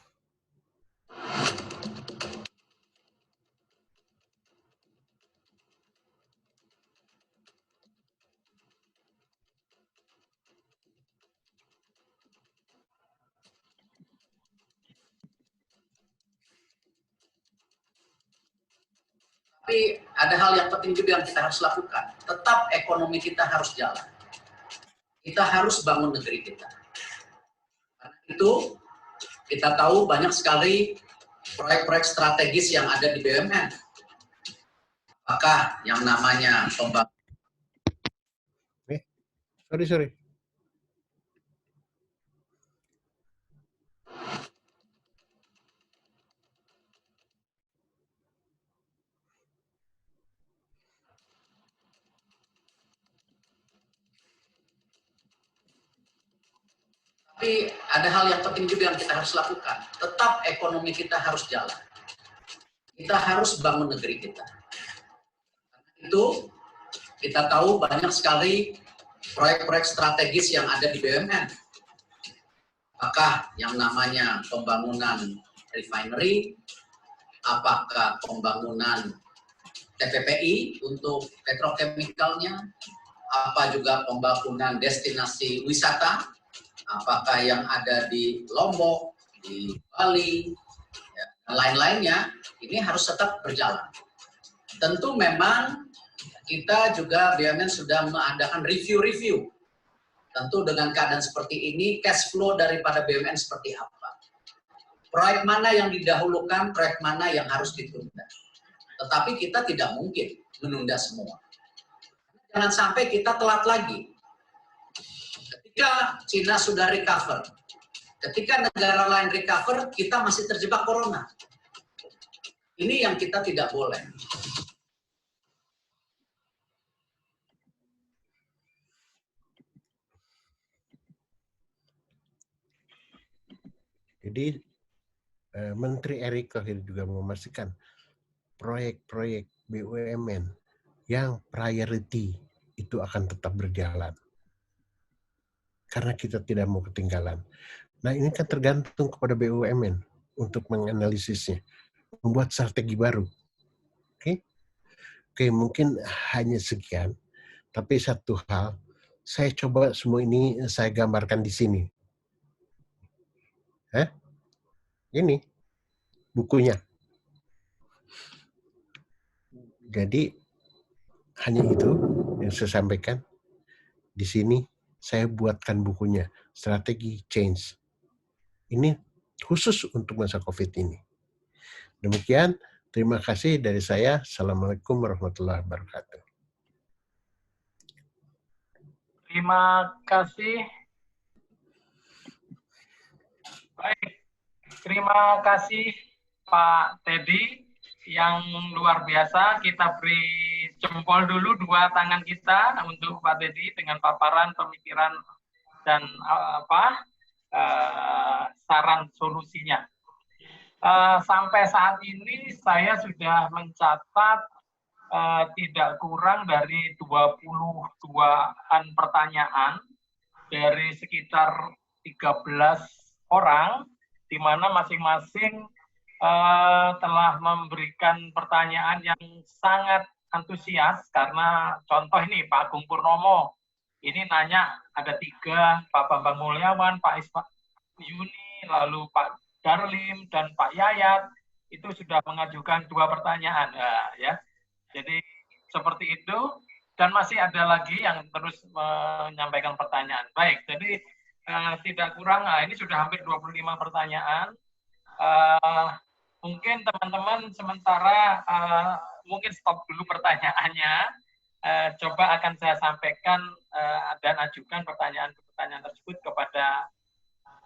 Tapi ada hal yang penting juga yang kita harus lakukan. Tetap ekonomi kita harus jalan. Kita harus bangun negeri kita. Karena itu kita tahu banyak sekali proyek-proyek strategis yang ada di BUMN. Apakah yang namanya pembangunan?
Sorry.
Tapi ada hal yang penting juga yang kita harus lakukan. Tetap ekonomi kita harus jalan. Kita harus bangun negeri kita. Karena itu kita tahu banyak sekali proyek-proyek strategis yang ada di BUMN. Apakah yang namanya pembangunan refinery, apakah pembangunan TPPI untuk petrochemicalnya, apa juga pembangunan destinasi wisata, apakah yang ada di Lombok, di Bali, ya, dan lain-lainnya, ini harus tetap berjalan. Tentu memang kita juga BUMN sudah mengadakan review-review. Tentu dengan keadaan seperti ini, cash flow daripada BUMN seperti apa. Proyek mana yang didahulukan, proyek mana yang harus ditunda. Tetapi kita tidak mungkin menunda semua. Jangan sampai kita telat lagi. Ketika Cina sudah recover, ketika negara lain recover, kita masih terjebak corona. Ini yang kita tidak boleh.
Jadi Menteri Erick Thohir juga memastikan proyek-proyek BUMN yang priority itu akan tetap berjalan. Karena kita tidak mau ketinggalan. Nah, ini kan tergantung kepada BUMN untuk menganalisisnya, membuat strategi baru. Oke, mungkin hanya sekian, tapi satu hal, saya coba semua ini saya gambarkan di sini. Ini bukunya. Jadi hanya itu yang saya sampaikan. Di sini saya buatkan bukunya, Strategi Change. Ini khusus untuk masa COVID ini. Demikian, terima kasih dari saya. Assalamualaikum warahmatullahi wabarakatuh.
Terima kasih. Baik, terima kasih Pak Teddy yang luar biasa. Kita beri jempol dulu dua tangan kita untuk Pak Teddy dengan paparan pemikiran dan saran solusinya. Sampai saat ini saya sudah mencatat tidak kurang dari 22-an pertanyaan dari sekitar 13 orang, di mana masing-masing telah memberikan pertanyaan yang sangat antusias, karena contoh ini Pak Agung Purnomo, ini nanya ada 3, Pak Bambang Mulyawan, Pak Isma Yuni, lalu Pak Darlim, dan Pak Yayat, itu sudah mengajukan 2 pertanyaan. Nah, ya. Jadi seperti itu, dan masih ada lagi yang terus menyampaikan pertanyaan. Baik, jadi tidak kurang, ini sudah hampir 25 pertanyaan. Mungkin teman-teman sementara mungkin stop dulu pertanyaannya. Coba akan saya sampaikan dan ajukan pertanyaan-pertanyaan tersebut kepada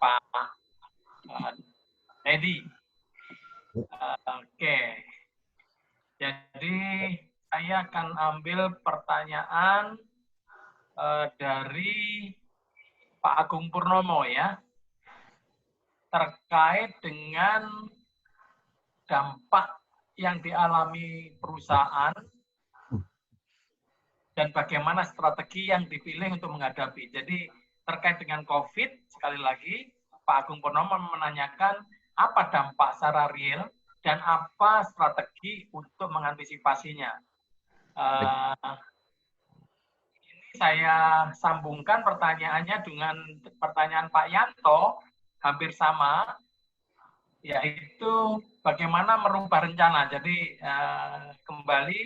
Pak Teddy. Oke. Jadi saya akan ambil pertanyaan dari Pak Agung Purnomo ya, terkait dengan dampak yang dialami perusahaan dan bagaimana strategi yang dipilih untuk menghadapi. Jadi terkait dengan COVID, sekali lagi Pak Agung Purnomo menanyakan apa dampak secara real dan apa strategi untuk mengantisipasinya. Ini saya sambungkan pertanyaannya dengan pertanyaan Pak Yanto, hampir sama, yaitu bagaimana merubah rencana. Jadi kembali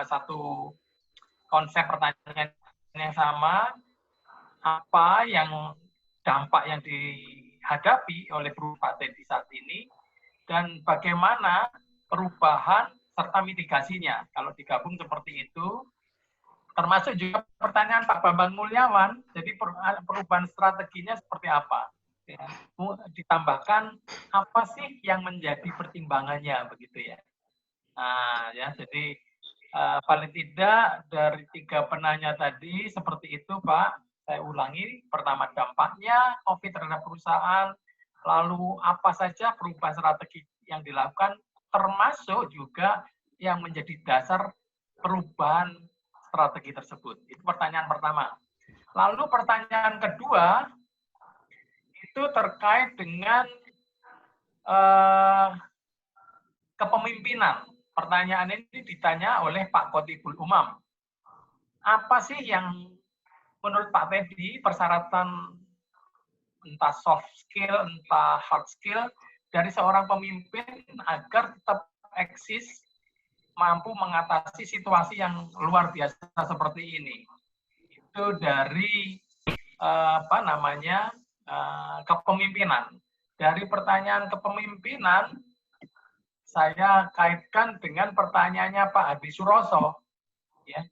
satu konsep pertanyaan yang sama, apa yang dampak yang dihadapi oleh perubahan Teddy saat ini, dan bagaimana perubahan serta mitigasinya. Kalau digabung seperti itu, termasuk juga pertanyaan Pak Bambang Mulyawan, jadi perubahan strateginya seperti apa? Ya, ditambahkan apa sih yang menjadi pertimbangannya, begitu ya. Nah, ya, jadi paling tidak dari 3 penanya tadi seperti itu, Pak. Saya ulangi, pertama dampaknya COVID terhadap perusahaan, lalu apa saja perubahan strategi yang dilakukan, termasuk juga yang menjadi dasar perubahan strategi tersebut. Itu pertanyaan pertama. Lalu pertanyaan kedua, itu terkait dengan kepemimpinan. Pertanyaan ini ditanya oleh Pak Khotibul Umam. Apa sih yang menurut Pak Teddy persyaratan entah soft skill, entah hard skill dari seorang pemimpin agar tetap eksis, mampu mengatasi situasi yang luar biasa seperti ini? Itu dari kepemimpinan. Dari pertanyaan kepemimpinan, saya kaitkan dengan pertanyaannya Pak Hadi Suroso, ya,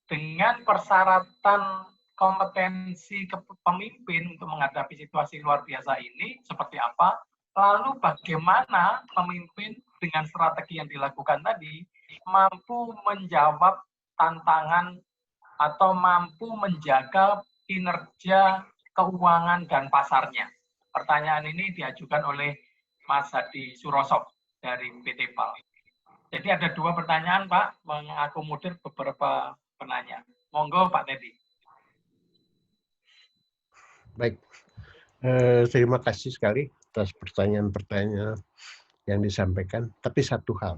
dengan persyaratan kompetensi pemimpin untuk menghadapi situasi luar biasa ini seperti apa, lalu bagaimana pemimpin dengan strategi yang dilakukan tadi mampu menjawab tantangan atau mampu menjaga kinerja keuangan dan pasarnya. Pertanyaan ini diajukan oleh Mas Hadi Suroso dari PT PAL. Jadi ada 2 pertanyaan, Pak, mengakomodir beberapa penanya. Monggo, Pak Teddy.
Baik, terima kasih sekali atas pertanyaan-pertanyaan yang disampaikan. Tapi satu hal,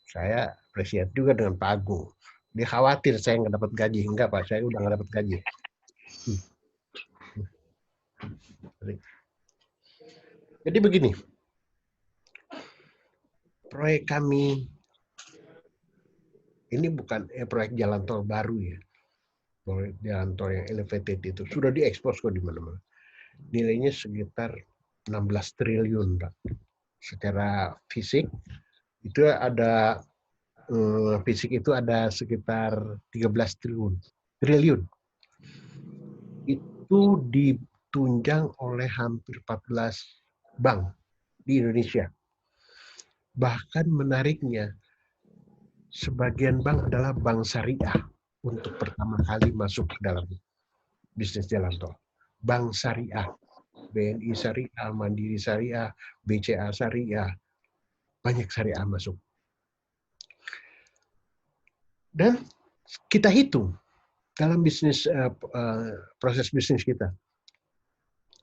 saya appreciate juga dengan Pak Agung. Dia khawatir saya nggak dapat gaji. Enggak, Pak, saya udah nggak dapat gaji. Jadi begini, proyek kami ini bukan proyek jalan tol baru ya. Proyek jalan tol yang elevated itu sudah diekspos kok di mana-mana. Nilainya sekitar 16 triliun, Pak. Secara fisik itu ada sekitar 13 triliun. Itu ditunjang oleh hampir 14 bank di Indonesia. Bahkan menariknya, sebagian bank adalah bank syariah untuk pertama kali masuk ke dalam bisnis jalan tol. Bank syariah, BNI Syariah, Mandiri Syariah, BCA Syariah, banyak syariah masuk. Dan kita hitung dalam bisnis proses bisnis kita,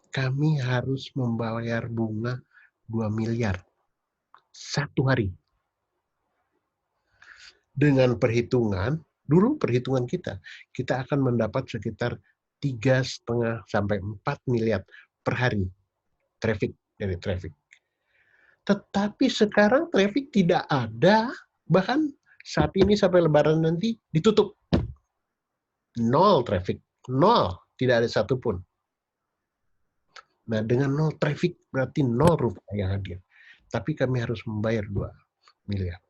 kami harus membayar bunga 2 miliar satu hari. Dengan perhitungan, dulu perhitungan kita akan mendapat sekitar 3,5 sampai 4 miliar per hari dari traffic. Tetapi sekarang traffic tidak ada, bahkan saat ini sampai Lebaran nanti ditutup. Nol traffic, nol, tidak ada satupun. Nah, dengan nol traffic berarti nol rupiah yang hadir. Tapi kami harus membayar 2 miliar.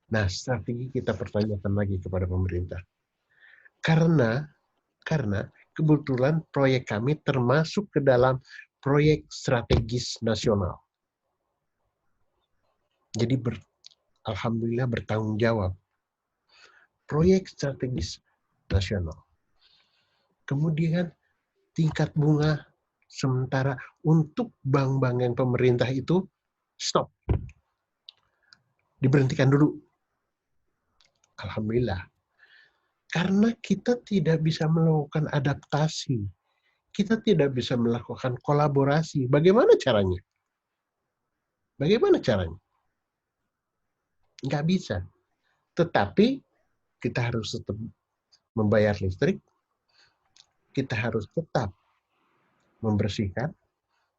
Nah, strategi kita pertanyakan lagi kepada pemerintah. Karena kebetulan proyek kami termasuk ke dalam proyek strategis nasional. Jadi alhamdulillah bertanggung jawab. Proyek strategis nasional. Kemudian tingkat bunga sementara untuk bank-bank yang pemerintah itu stop. Diberhentikan dulu. Alhamdulillah. Karena kita tidak bisa melakukan adaptasi. Kita tidak bisa melakukan kolaborasi. Bagaimana caranya? Bagaimana caranya? Nggak bisa. Tetapi kita harus tetap membayar listrik. Kita harus tetap membersihkan,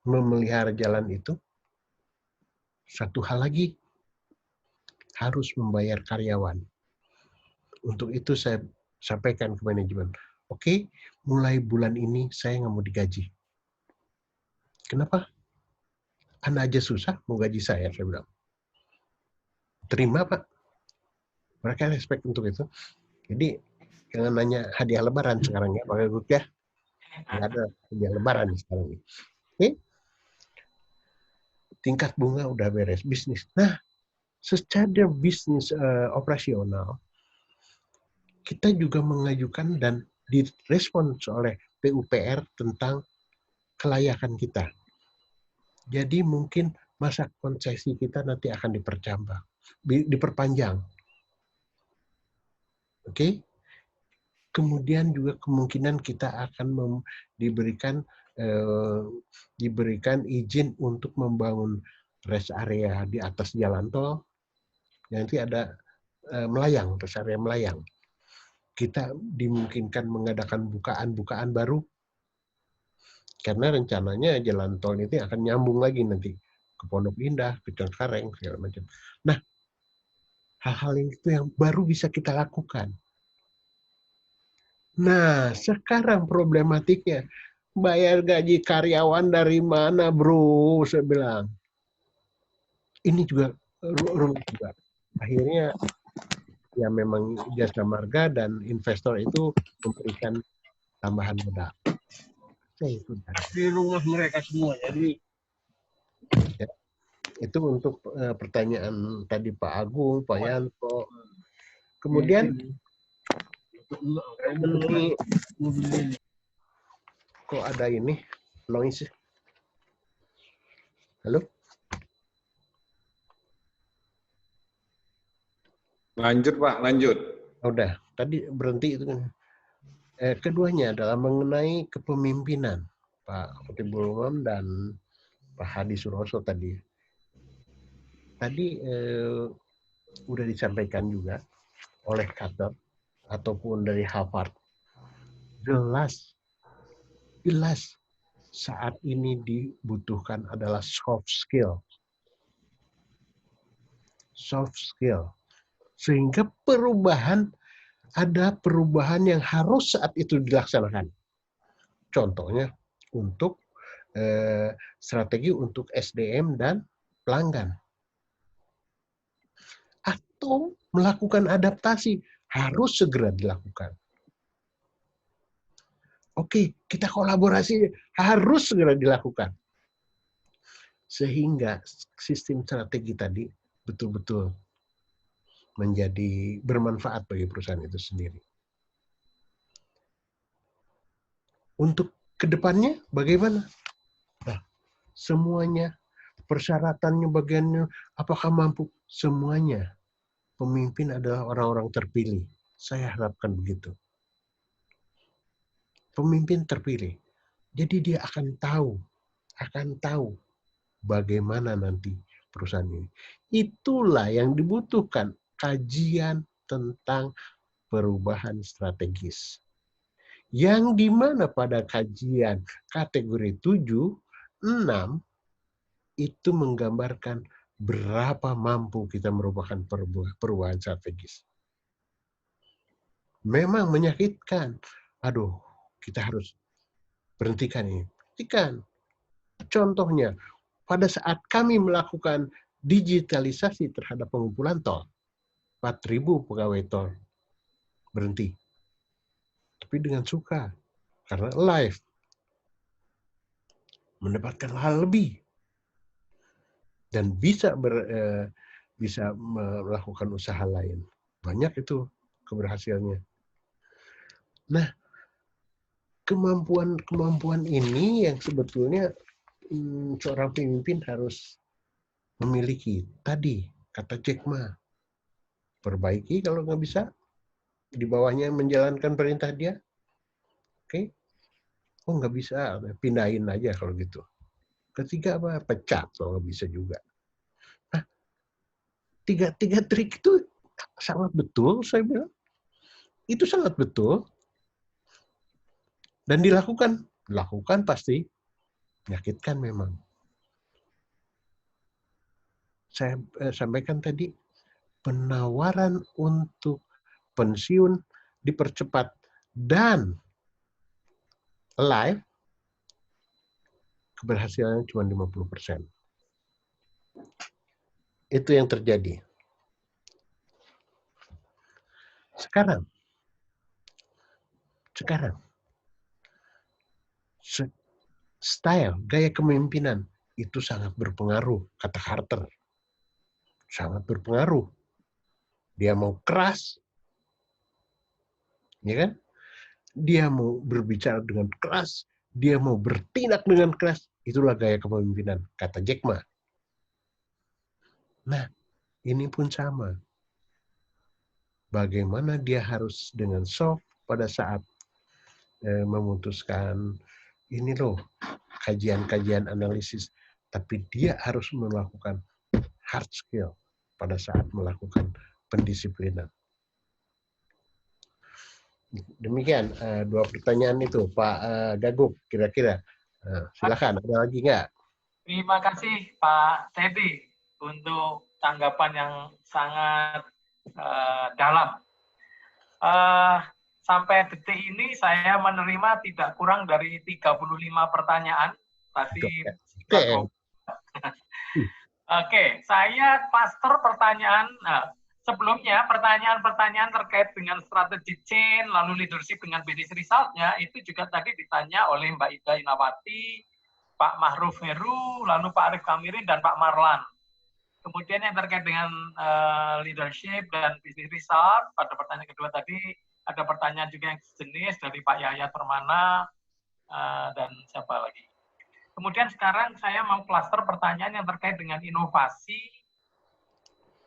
memelihara jalan itu. Satu hal lagi, harus membayar karyawan. Untuk itu saya sampaikan ke manajemen, oke, mulai bulan ini saya nggak mau digaji. Kenapa? Anda aja susah mau gaji saya bilang. Terima, Pak. Mereka respect untuk itu. Jadi, jangan nanya hadiah lebaran sekarang ya, Pak Guguk ya. Nggak ada hadiah lebaran sekarang ini. Oke? Tingkat bunga udah beres, bisnis. Nah, secara bisnis operasional, kita juga mengajukan dan direspons oleh PUPR tentang kelayakan kita. Jadi mungkin masa konsesi kita nanti akan diperpanjang. Oke? Kemudian juga kemungkinan kita akan diberikan izin untuk membangun rest area di atas jalan tol. Nanti ada rest area melayang. Kita dimungkinkan mengadakan bukaan baru. Karena rencananya jalan tol ini akan nyambung lagi nanti ke Pondok Indah, ke Cengkareng, segala macam. Nah, hal-hal itu yang baru bisa kita lakukan. Nah, sekarang problematiknya, bayar gaji karyawan dari mana, bro? Saya bilang. Ini juga rumit juga. Akhirnya, ya memang jasa marga dan investor itu memberikan tambahan modal.
Di rumah mereka semua, jadi
ya, itu untuk pertanyaan tadi Pak Agung, Pak Yanto. Kemudian kok ada ini noise? Halo?
Lanjut Pak, lanjut.
Udah, tadi berhenti itu kan. Keduanya adalah mengenai kepemimpinan Pak Khotibul Umam dan Pak Hadi Suroso tadi. Tadi udah disampaikan juga oleh Carter ataupun dari Harvard. Jelas saat ini dibutuhkan adalah soft skill. Soft skill. Sehingga ada perubahan yang harus saat itu dilaksanakan. Contohnya untuk strategi untuk SDM dan pelanggan. Atau melakukan adaptasi harus segera dilakukan. Oke, kita kolaborasi harus segera dilakukan. Sehingga sistem strategi tadi betul-betul menjadi bermanfaat bagi perusahaan itu sendiri. Untuk kedepannya bagaimana? Nah, semuanya, persyaratannya, bagiannya, apakah mampu? Semuanya. Pemimpin adalah orang-orang terpilih. Saya harapkan begitu. Pemimpin terpilih. Jadi dia akan tahu bagaimana nanti perusahaan ini. Itulah yang dibutuhkan, kajian tentang perubahan strategis. Yang dimana pada kajian kategori 7, 6, itu menggambarkan berapa mampu kita merupakan perubahan strategis. Memang menyakitkan. Aduh, kita harus berhentikan ini. Hentikan. Contohnya, pada saat kami melakukan digitalisasi terhadap pengumpulan tol, 4.000 pegawai tol berhenti. Tapi dengan suka, karena live. Mendapatkan hal lebih. Dan bisa melakukan usaha lain. Banyak itu keberhasilannya. Nah, kemampuan ini yang sebetulnya seorang pemimpin harus memiliki. Tadi, kata Jack Ma, perbaiki kalau nggak bisa, di bawahnya menjalankan perintah dia. Oke? Oh, nggak bisa, pindahin aja kalau gitu. Ketiga apa? Pecat kalau nggak bisa juga. Nah, tiga trik itu sangat betul, saya bilang. Itu sangat betul. Dan dilakukan pasti menyakitkan memang. Saya sampaikan tadi, penawaran untuk pensiun dipercepat dan live, keberhasilannya cuma 50%. Itu yang terjadi. Sekarang, style, gaya kepemimpinan itu sangat berpengaruh, kata Carter. Sangat berpengaruh. Dia mau keras, ya kan? Dia mau berbicara dengan keras, dia mau bertindak dengan keras, itulah gaya kepemimpinan, kata Jack Ma. Nah, ini pun sama. Bagaimana dia harus dengan soft pada saat memutuskan ini loh, kajian-kajian analisis, tapi dia harus melakukan hard skill pada saat melakukan pendisiplinan. Demikian 2 pertanyaan itu, Pak Gaguk, kira-kira. Silakan, ada lagi nggak?
Terima kasih Pak Teddy untuk tanggapan yang sangat dalam. Sampai detik ini saya menerima tidak kurang dari 35 pertanyaan. Tadi Oke, saya cluster pertanyaan. Nah, sebelumnya pertanyaan-pertanyaan terkait dengan strategi chain, lalu leadership dengan business result-nya, itu juga tadi ditanya oleh Mbak Ida Inawati, Pak Mahruf Heru, lalu Pak Arif Kamirin, dan Pak Marlan. Kemudian yang terkait dengan leadership dan business result, pada pertanyaan kedua tadi, ada pertanyaan juga yang sejenis dari Pak Yahya Permana, dan siapa lagi. Kemudian sekarang saya mau cluster pertanyaan yang terkait dengan inovasi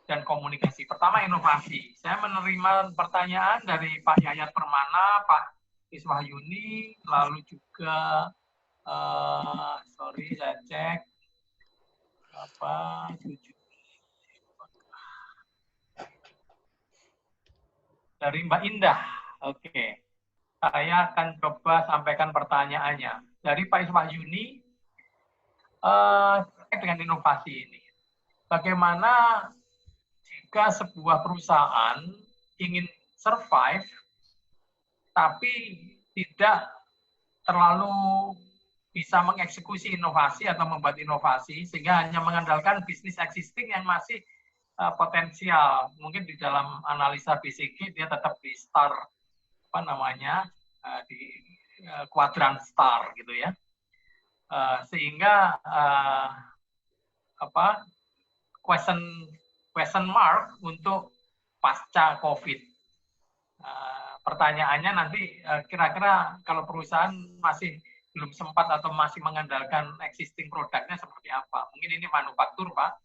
dan komunikasi. Pertama, inovasi. Saya menerima pertanyaan dari Pak Yayat Permana, Pak Iswahyuni, lalu juga, sorry saya cek, dari Mbak Indah. Oke. Saya akan coba sampaikan pertanyaannya. Dari Pak Iswahyuni, terkait dengan inovasi ini. Bagaimana jika sebuah perusahaan ingin survive, tapi tidak terlalu bisa mengeksekusi inovasi atau membuat inovasi, sehingga hanya mengandalkan bisnis existing yang masih potensial. Mungkin di dalam analisa BCG dia tetap di star, di kuadran star gitu ya. Sehingga question mark untuk pasca COVID. Pertanyaannya nanti kira-kira kalau perusahaan masih belum sempat atau masih mengandalkan existing produknya seperti apa? Mungkin ini manufaktur, Pak.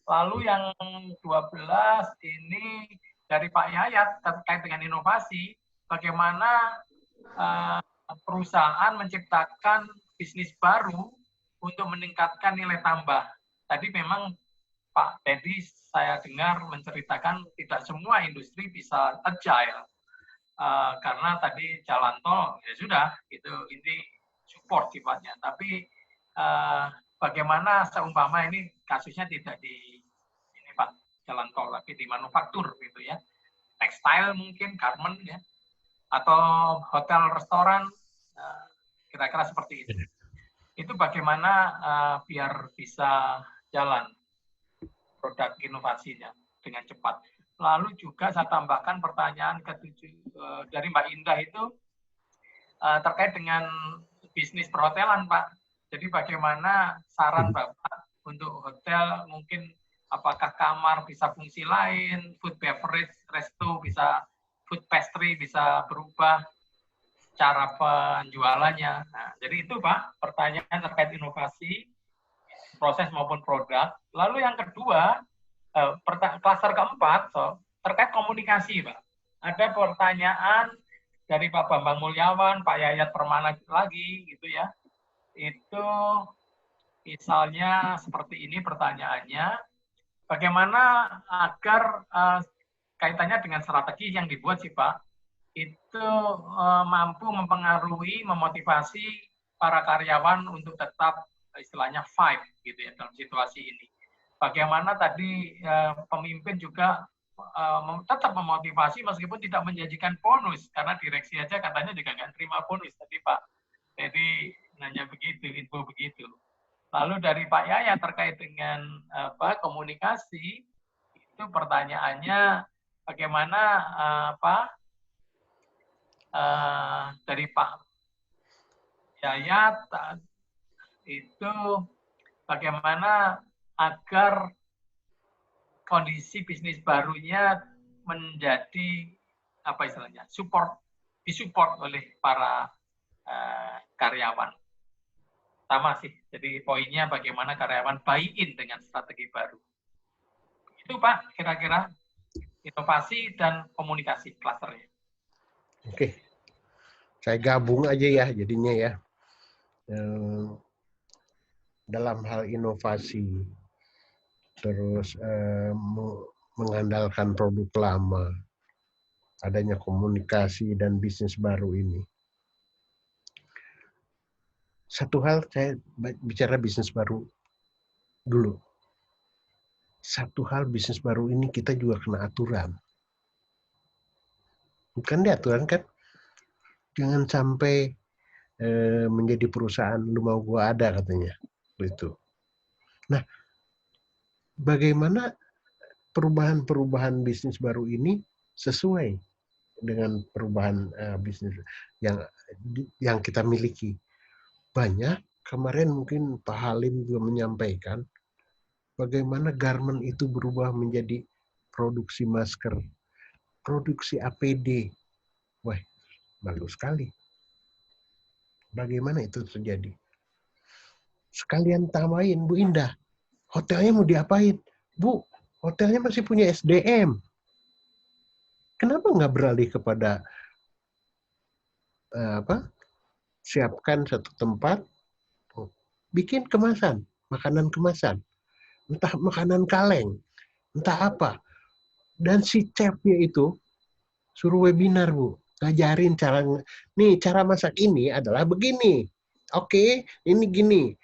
Lalu yang 12 ini dari Pak Yayat terkait dengan inovasi, bagaimana perusahaan menciptakan bisnis baru untuk meningkatkan nilai tambah. Tadi memang Pak Teddy saya dengar menceritakan tidak semua industri bisa agile. Karena tadi jalan tol, ya sudah, ini support sifatnya. Tapi bagaimana seumpama ini kasusnya tidak di ini Pak, jalan tol, tapi di manufaktur gitu ya. Tekstil mungkin, garment ya. Atau hotel, restoran, kira-kira seperti itu. Itu bagaimana biar bisa jalan produk inovasinya dengan cepat. Lalu juga saya tambahkan pertanyaan dari Mbak Indah itu terkait dengan bisnis perhotelan, Pak. Jadi bagaimana saran Bapak untuk hotel, mungkin apakah kamar bisa fungsi lain, food beverage, resto bisa, food pastry bisa berubah cara penjualannya. Nah, jadi itu Pak, pertanyaan terkait inovasi, proses maupun produk. Lalu yang kedua, klaster keempat, terkait komunikasi, Pak. Ada pertanyaan dari Pak Bambang Mulyawan, Pak Yayat Permana lagi, gitu ya. Itu misalnya seperti ini pertanyaannya, bagaimana agar kaitannya dengan strategi yang dibuat sih Pak, itu mampu mempengaruhi, memotivasi para karyawan untuk tetap istilahnya fight gitu ya dalam situasi ini. Bagaimana tadi pemimpin juga tetap memotivasi meskipun tidak menjanjikan bonus, karena direksi aja katanya juga nggak terima bonus tadi Pak. Jadi nanya begitu, info begitu. Lalu dari Pak Yaya terkait dengan komunikasi, itu pertanyaannya bagaimana dari Pak Yaya itu bagaimana agar kondisi bisnis barunya menjadi apa istilahnya disupport oleh para karyawan. Sama sih, jadi poinnya bagaimana karyawan buy-in dengan strategi baru. Itu Pak, kira-kira inovasi dan komunikasi klasternya.
Oke, saya gabung aja ya jadinya ya. Dalam hal inovasi, terus mengandalkan produk lama, adanya komunikasi dan bisnis baru ini. Satu hal, saya bicara bisnis baru dulu. Satu hal, bisnis baru ini kita juga kena aturan. Bukan di aturan kan? Jangan sampai menjadi perusahaan lu mau gua ada katanya. Itu. Nah, bagaimana perubahan-perubahan bisnis baru ini sesuai dengan perubahan bisnis yang kita miliki? Banyak, kemarin mungkin Pak Halim juga menyampaikan bagaimana garment itu berubah menjadi produksi masker, produksi APD. Wah, bagus sekali. Bagaimana itu terjadi? Sekalian tambahin, Bu Indah, hotelnya mau diapain? Bu, hotelnya masih punya SDM. Kenapa nggak beralih kepada siapkan satu tempat, bikin kemasan, makanan kemasan, entah makanan kaleng, entah apa. Dan si chefnya itu suruh webinar, Bu. Ngajarin cara masak ini adalah begini. Oke, ini gini.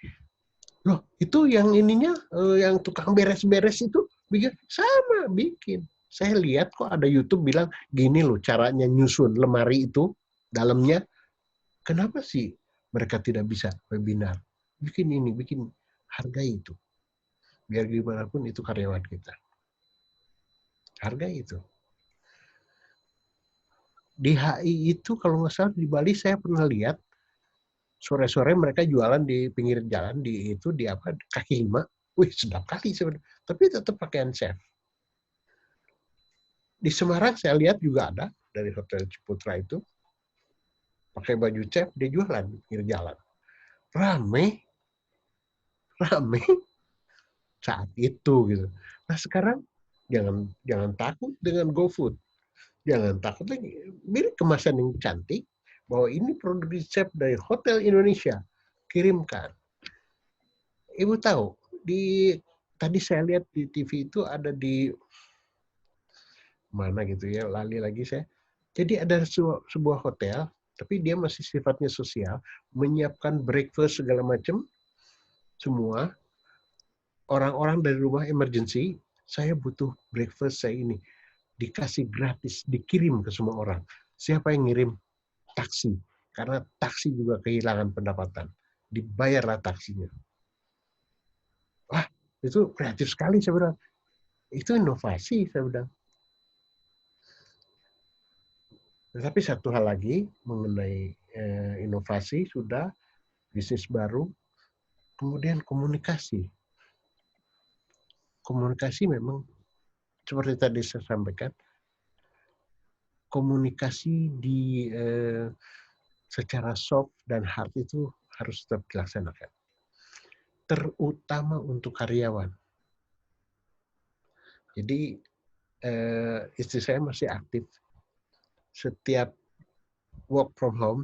Loh, itu yang ininya, yang tukang beres-beres itu, bikin sama, bikin. Saya lihat kok ada YouTube bilang, gini loh caranya nyusun lemari itu, dalamnya. Kenapa sih mereka tidak bisa webinar? Bikin ini, bikin hargai itu. Biar gimana pun itu karyawan kita. Hargai itu. Di HI itu kalau nggak salah di Bali saya pernah lihat sore-sore mereka jualan di pinggir jalan di kaki lima. Wih, sedap kali sebenarnya. Tapi tetap pakaian chef. Di Semarang saya lihat juga ada dari Hotel Ciputra itu. Pakai baju chef, dia jualan di pinggir jalan. Rame saat itu gitu. Nah sekarang jangan takut dengan GoFood. Jangan takut lagi. Beli kemasan yang cantik, bahwa ini produksi chef dari Hotel Indonesia. kirimkan. Ibu tahu, tadi saya lihat di TV itu ada di mana gitu ya, lali lagi saya. Jadi ada sebuah hotel, tapi dia masih sifatnya sosial, menyiapkan breakfast segala macam, semua. Orang-orang dari rumah emergency, saya butuh breakfast saya ini. Dikasih gratis, dikirim ke semua orang. Siapa yang ngirim? Taksi. Karena taksi juga kehilangan pendapatan. Dibayarlah taksinya. Wah, itu kreatif sekali saya bilang. Itu inovasi saya bilang. Tetapi satu hal lagi mengenai inovasi sudah, bisnis baru, kemudian komunikasi. Komunikasi memang seperti tadi saya sampaikan, komunikasi secara soft dan hard itu harus tetap dilaksanakan. Terutama untuk karyawan. Jadi istri saya masih aktif. Setiap work from home,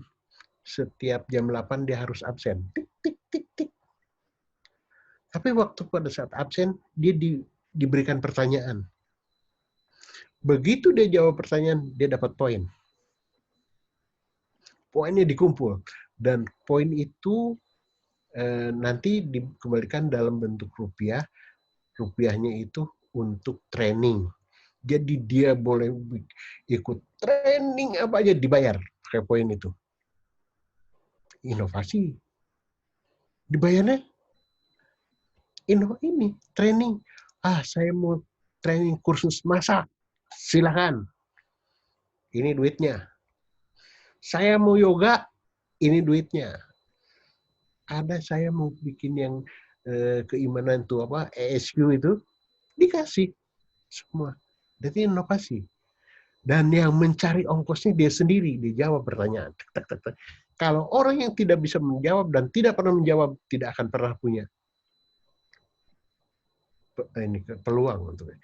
setiap jam 8 dia harus absen. Tik, tik, tik, tik. Tapi waktu pada saat absen, dia diberikan pertanyaan. Begitu dia jawab pertanyaan, dia dapat poin. Poinnya dikumpul. Dan poin itu nanti dikembalikan dalam bentuk rupiah. Rupiahnya itu untuk training. Jadi dia boleh ikut training apa aja dibayar pakai poin itu. Inovasi. Dibayarnya ini training. Saya mau training kursus masak. Silakan. Ini duitnya. Saya mau yoga. Ini duitnya. Ada saya mau bikin yang keimanan itu apa ESQ itu dikasih semua. Jadi inovasi. Dan yang mencari ongkosnya dia sendiri, dia jawab pertanyaan. Kalau orang yang tidak bisa menjawab dan tidak pernah menjawab, tidak akan pernah punya peluang untuk.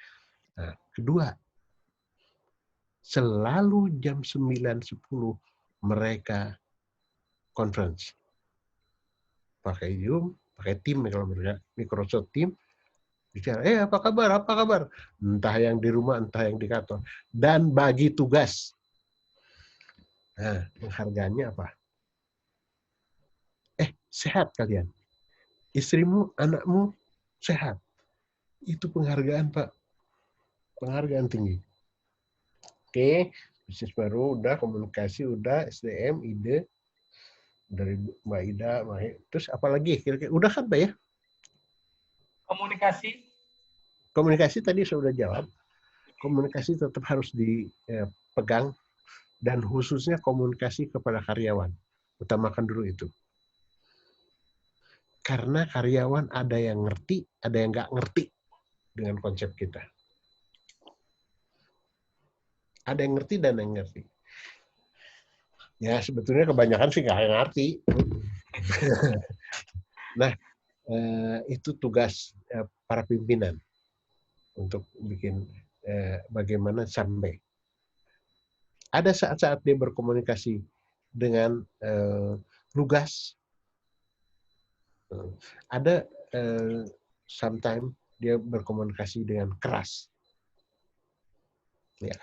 Nah, kedua, selalu jam 9.10 mereka conference. Pakai Zoom, pakai Team kalau mereka Microsoft Team. Bicara, apa kabar? Entah yang di rumah, entah yang di kantor. Dan bagi tugas. Nah, penghargaannya apa? Sehat kalian. Istrimu, anakmu, sehat. Itu penghargaan, Pak. Penghargaan tinggi. Oke, bisnis baru, udah, komunikasi, udah, SDM, ide. Dari Mbak Ida, terus apa lagi? Kira-kira udah kan, Pak ya? Komunikasi tadi saya sudah jawab. Komunikasi tetap harus dipegang dan khususnya komunikasi kepada karyawan. Utamakan dulu itu. Karena karyawan ada yang ngerti, ada yang nggak ngerti dengan konsep kita. Ada yang ngerti dan yang ngerti. Ya sebetulnya kebanyakan sih nggak ngerti. Nah, itu tugas para pimpinan untuk bikin bagaimana sampai. Ada saat-saat dia berkomunikasi dengan lugas. Ada sometimes dia berkomunikasi dengan keras. Ya.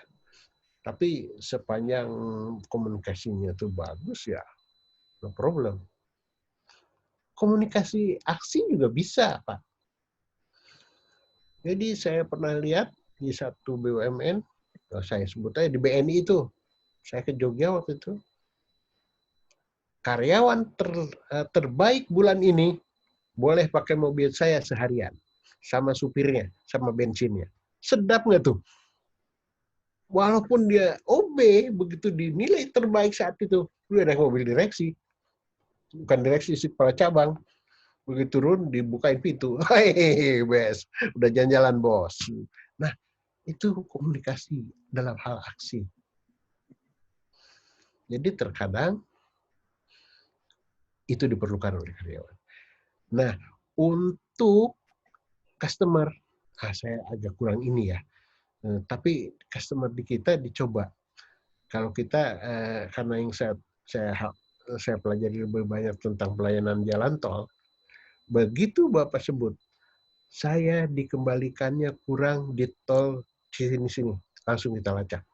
Tapi sepanjang komunikasinya itu bagus ya, no problem. Komunikasi aksi juga bisa, Pak. Jadi saya pernah lihat di satu BUMN, saya sebut aja di BNI itu, saya ke Jogja waktu itu, karyawan terbaik bulan ini boleh pakai mobil saya seharian, sama supirnya, sama bensinnya. Sedap nggak tuh? Walaupun dia OB, begitu dinilai terbaik saat itu, dia naik mobil direksi. Bukan direksi, sih, kepala cabang. Begitu turun, dibukain pintu. Hei, bes, udah jalan-jalan, bos. Nah, itu komunikasi dalam hal aksi. Jadi terkadang itu diperlukan oleh karyawan. Nah, untuk customer, saya agak kurang ini ya. Tapi customer di kita dicoba. Kalau kita, karena yang saya saya pelajari lebih banyak tentang pelayanan jalan tol, begitu Bapak sebut, saya dikembalikannya kurang di tol sini-sini, langsung kita lacak.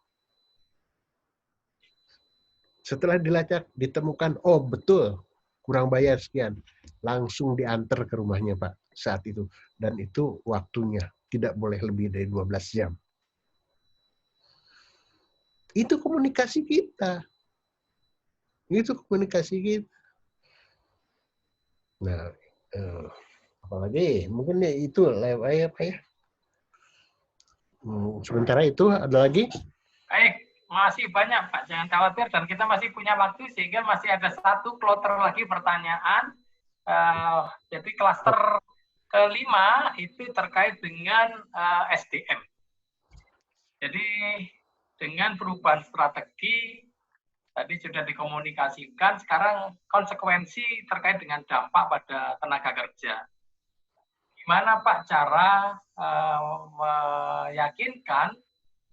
Setelah dilacak, ditemukan, oh betul, kurang bayar sekian. Langsung diantar ke rumahnya Pak saat itu. Dan itu waktunya, tidak boleh lebih dari 12 jam. Itu komunikasi kita. Itu komunikasi kita. Nah, apalagi mungkin ya itu apa ya? Sementara itu ada lagi?
Baik, masih banyak Pak, jangan khawatir dan kita masih punya waktu sehingga masih ada satu kloter lagi pertanyaan. Jadi klaster kelima itu terkait dengan SDM. Jadi dengan perubahan strategi tadi sudah dikomunikasikan, sekarang konsekuensi terkait dengan dampak pada tenaga kerja. Gimana Pak cara meyakinkan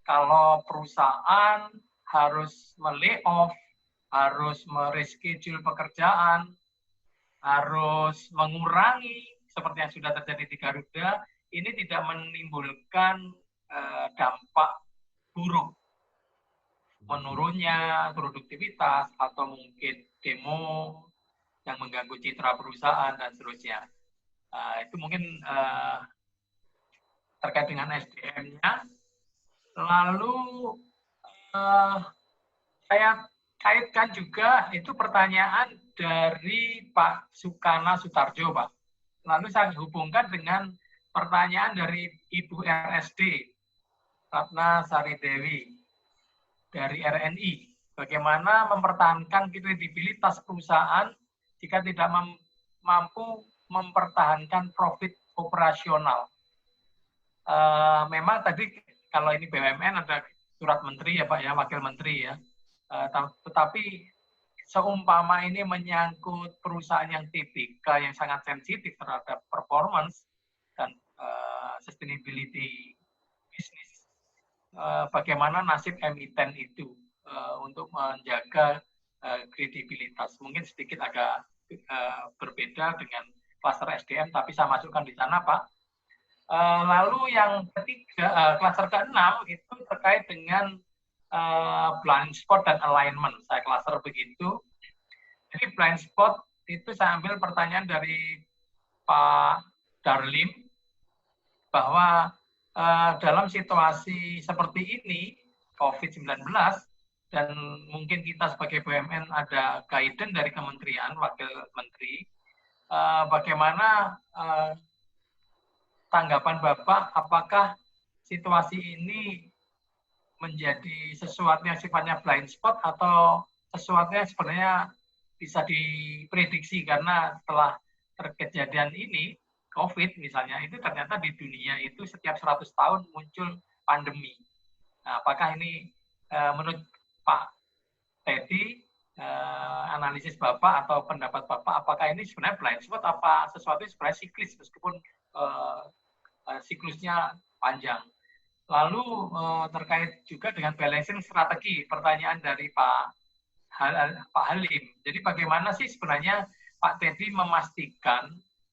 kalau perusahaan harus me-layoff, harus mereschedule pekerjaan, harus mengurangi seperti yang sudah terjadi di Garuda, ini tidak menimbulkan dampak buruk, menurunnya produktivitas atau mungkin demo yang mengganggu citra perusahaan dan seterusnya. Itu mungkin terkait dengan SDM-nya. Lalu saya kaitkan juga itu pertanyaan dari Pak Sukana Sutarjo, Pak. Lalu saya hubungkan dengan pertanyaan dari Ibu RSD, Ratna Sari Dewi, dari RNI. Bagaimana mempertahankan kredibilitas perusahaan jika tidak mampu mempertahankan profit operasional. Memang tadi kalau ini BUMN ada surat menteri ya Pak ya, wakil menteri ya. Tetapi seumpama ini menyangkut perusahaan yang TBK yang sangat sensitif terhadap performance dan sustainability bisnis, bagaimana nasib emiten itu untuk menjaga kredibilitas. Mungkin sedikit agak berbeda dengan klaster SDM, tapi saya masukkan di sana, Pak. Lalu yang ketiga, klaster ke-6 itu terkait dengan blind spot dan alignment. Saya klaster begitu. Jadi blind spot itu saya ambil pertanyaan dari Pak Darlim, bahwa dalam situasi seperti ini, COVID-19, dan mungkin kita sebagai BUMN ada guidance dari kementerian, wakil menteri, bagaimana tanggapan Bapak, apakah situasi ini menjadi sesuatu yang sifatnya blind spot atau sesuatu yang sebenarnya bisa diprediksi, karena setelah terkejadian ini, COVID misalnya, itu ternyata di dunia itu setiap 100 tahun muncul pandemi. Nah, apakah ini menurut Pak Teddy, analisis Bapak atau pendapat Bapak, apakah ini sebenarnya blind spot apa sesuatu yang sebenarnya siklis meskipun siklusnya panjang. Lalu terkait juga dengan balancing strategi, pertanyaan dari Pak Halim. Jadi bagaimana sih sebenarnya Pak Teddy memastikan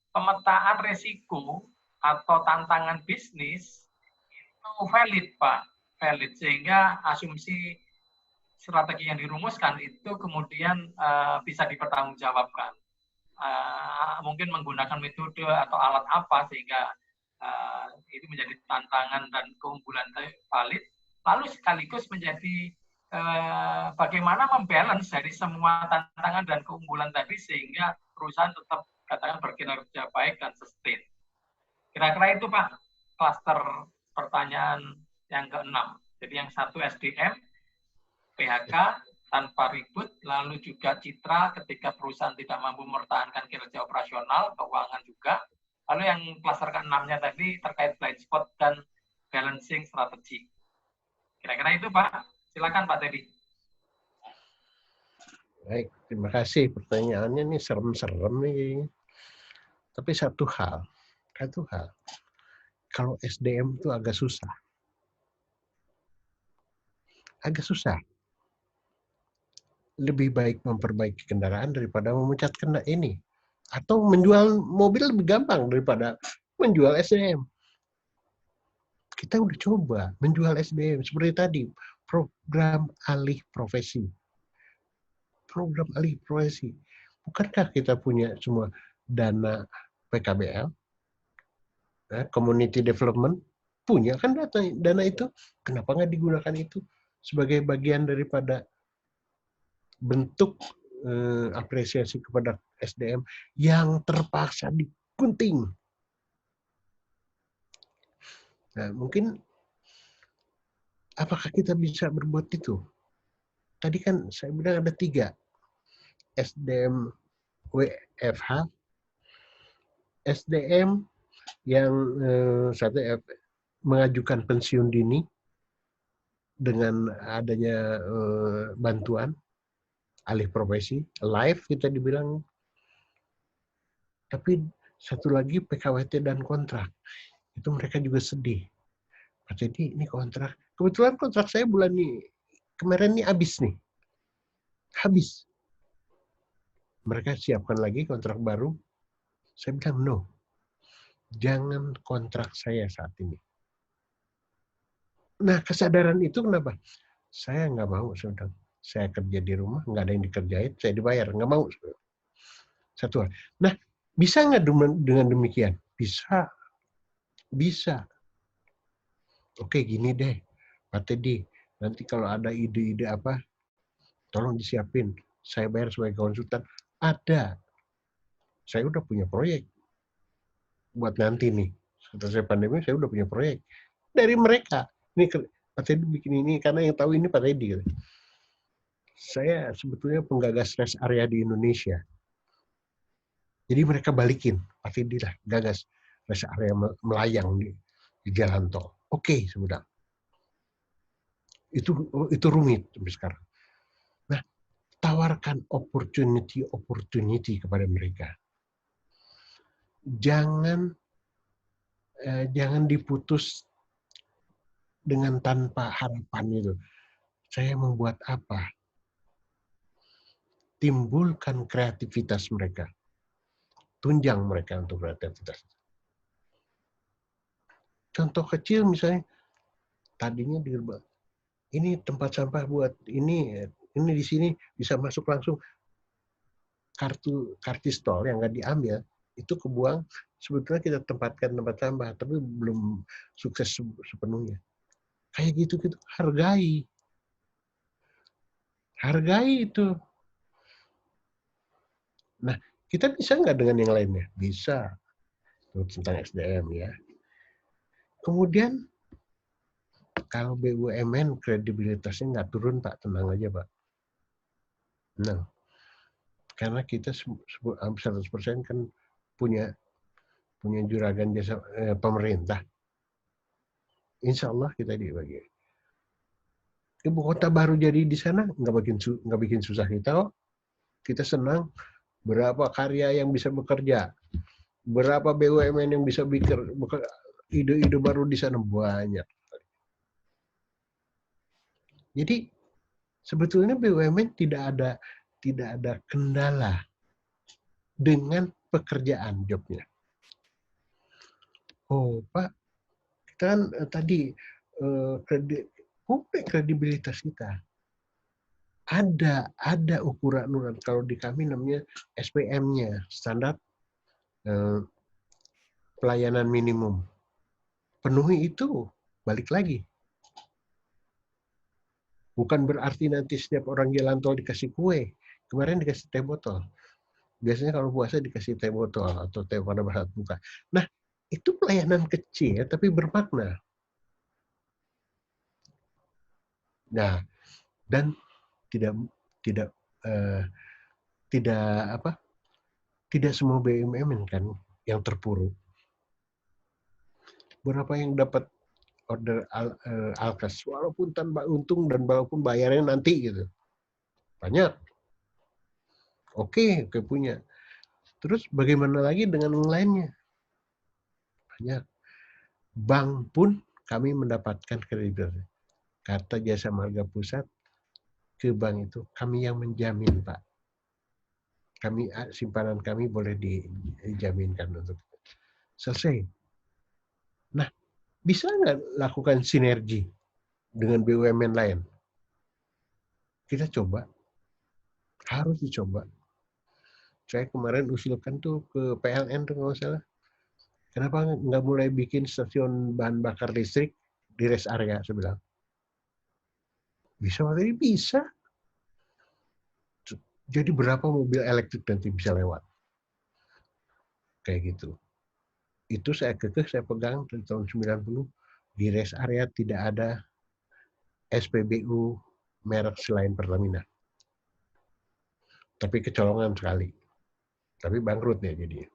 pemetaan resiko atau tantangan bisnis itu valid, Pak, valid, sehingga asumsi strategi yang dirumuskan itu kemudian bisa dipertanggungjawabkan. Mungkin menggunakan metode atau alat apa sehingga itu menjadi tantangan dan keunggulan valid, lalu sekaligus menjadi bagaimana membalance dari semua tantangan dan keunggulan tadi sehingga perusahaan tetap katakan berkinerja baik dan sustain. Kira-kira itu Pak, klaster pertanyaan yang ke-6. Jadi yang satu SDM, PHK tanpa ribut, lalu juga citra ketika perusahaan tidak mampu mempertahankan kinerja operasional, keuangan juga. Lalu yang klaster ke-6-nya tadi terkait blind spot dan balancing strategi. Kira-kira itu Pak. Silakan Pak Teddy.
Baik, terima kasih. Pertanyaannya nih serem-serem nih. Tapi satu hal, kalau SDM itu agak susah. Agak susah. lebih baik memperbaiki kendaraan daripada memecat ini. Atau menjual mobil lebih gampang daripada menjual SDM. Kita udah coba menjual SDM seperti tadi, program alih profesi. Program alih profesi. Bukankah kita punya semua dana PKBL, community development, punya kan dana itu? Kenapa nggak digunakan itu sebagai bagian daripada bentuk apresiasi kepada SDM yang terpaksa digunting? Nah, mungkin apakah kita bisa berbuat itu? Tadi kan saya bilang ada 3. SDM WFH, SDM yang mengajukan pensiun dini dengan adanya bantuan alih profesi, live kita dibilang. Tapi satu lagi PKWT dan kontrak. Itu mereka juga sedih. Jadi ini kontrak. Kebetulan kontrak saya bulan ini, kemarin ini habis nih. Habis. Mereka siapkan lagi kontrak baru. Saya bilang, no. Jangan kontrak saya saat ini. Nah, kesadaran itu kenapa? Saya nggak mau, saudara. Saya kerja di rumah, nggak ada yang dikerjain, saya dibayar. Nggak mau. Saudara. Satu hal. Nah, bisa nggak dengan demikian? Bisa. Bisa. Oke, gini deh, Pak Teddy. Nanti kalau ada ide-ide apa, tolong disiapin. Saya bayar sebagai konsultan. Ada. Saya udah punya proyek. Buat nanti nih. Setelah pandemi, saya udah punya proyek. Dari mereka. Ini Pak Teddy bikin ini, karena yang tahu ini Pak Teddy. Saya sebetulnya penggagas rest area di Indonesia. Jadi mereka balikin. Pak Teddy lah, gagas rest area melayang di jalan tol. Oke, sudah. Itu rumit sampai sekarang. Nah, tawarkan opportunity kepada mereka. Jangan diputus dengan tanpa harapan itu. Saya membuat apa? Timbulkan kreativitas mereka. Tunjang mereka untuk kreativitas. Contoh kecil misalnya, tadinya ini tempat sampah buat ini di sini bisa masuk langsung. Kartistol yang nggak diambil, itu kebuang, sebetulnya kita tempatkan tempat sampah, tapi belum sukses sepenuhnya. Kayak gitu-gitu, hargai. Hargai itu. Nah, kita bisa nggak dengan yang lainnya? Bisa. Itu tentang SDM ya. Kemudian, kalau BUMN kredibilitasnya nggak turun, Pak, tenang aja, Pak. Nah, karena kita 100% kan punya juragan jasa pemerintah. Insya Allah kita dibagi. Ibu kota baru jadi di sana nggak bikin susah kita kok. Kita senang berapa karya yang bisa bekerja, berapa BUMN yang bisa bikin ide-ide baru di sana banyak. Jadi sebetulnya BUMN tidak ada kendala dengan pekerjaan jobnya. Oh Pak, kita kan tadi kredibilitas kita. Ada ukuran kalau di kami namanya SPM-nya, standar pelayanan minimum. Penuhi itu, balik lagi. Bukan berarti nanti setiap orang jalan tol dikasih kue. Kemarin dikasih teh botol. Biasanya kalau puasa dikasih teh botol atau teh pada saat buka. Nah, itu pelayanan kecil tapi bermakna. Nah, dan tidak semua BUMN kan yang terpuruk. Berapa yang dapat order alkas walaupun tanpa untung dan walaupun bayarnya nanti gitu. Banyak. Oke, punya. Terus bagaimana lagi dengan yang lainnya? Banyak. Bank pun kami mendapatkan kredit. Kata Jasa Marga Pusat, ke bank itu kami yang menjamin, Pak. Kami simpanan kami boleh dijaminkan untuk selesai. Nah, bisa nggak lakukan sinergi dengan BUMN lain? Kita coba, harus dicoba. Saya kemarin usulkan tuh ke PLN tuh kalau salah. Kenapa nggak mulai bikin stasiun bahan bakar listrik di rest area, saya bilang. Bisa, materi bisa. Jadi berapa mobil elektrik nanti bisa lewat? Kayak gitu. Itu saya kekeh, saya pegang dari tahun 90. Di rest area tidak ada SPBU merek selain Pertamina. Tapi kecolongan sekali. Tapi bangkrut ya jadinya.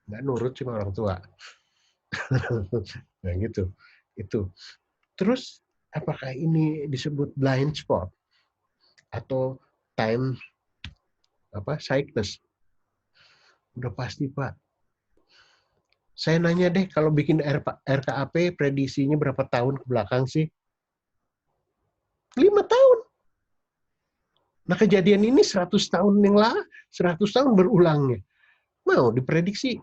Nggak nurut sama orang tua. Nah gitu. Itu. Terus apakah ini disebut blind spot atau time sickness? Udah pasti, Pak. Saya nanya deh, kalau bikin RKAP prediksinya berapa tahun ke belakang sih? 5 tahun. Nah kejadian ini 100 tahun yang lalu, 100 tahun berulangnya. Mau diprediksi?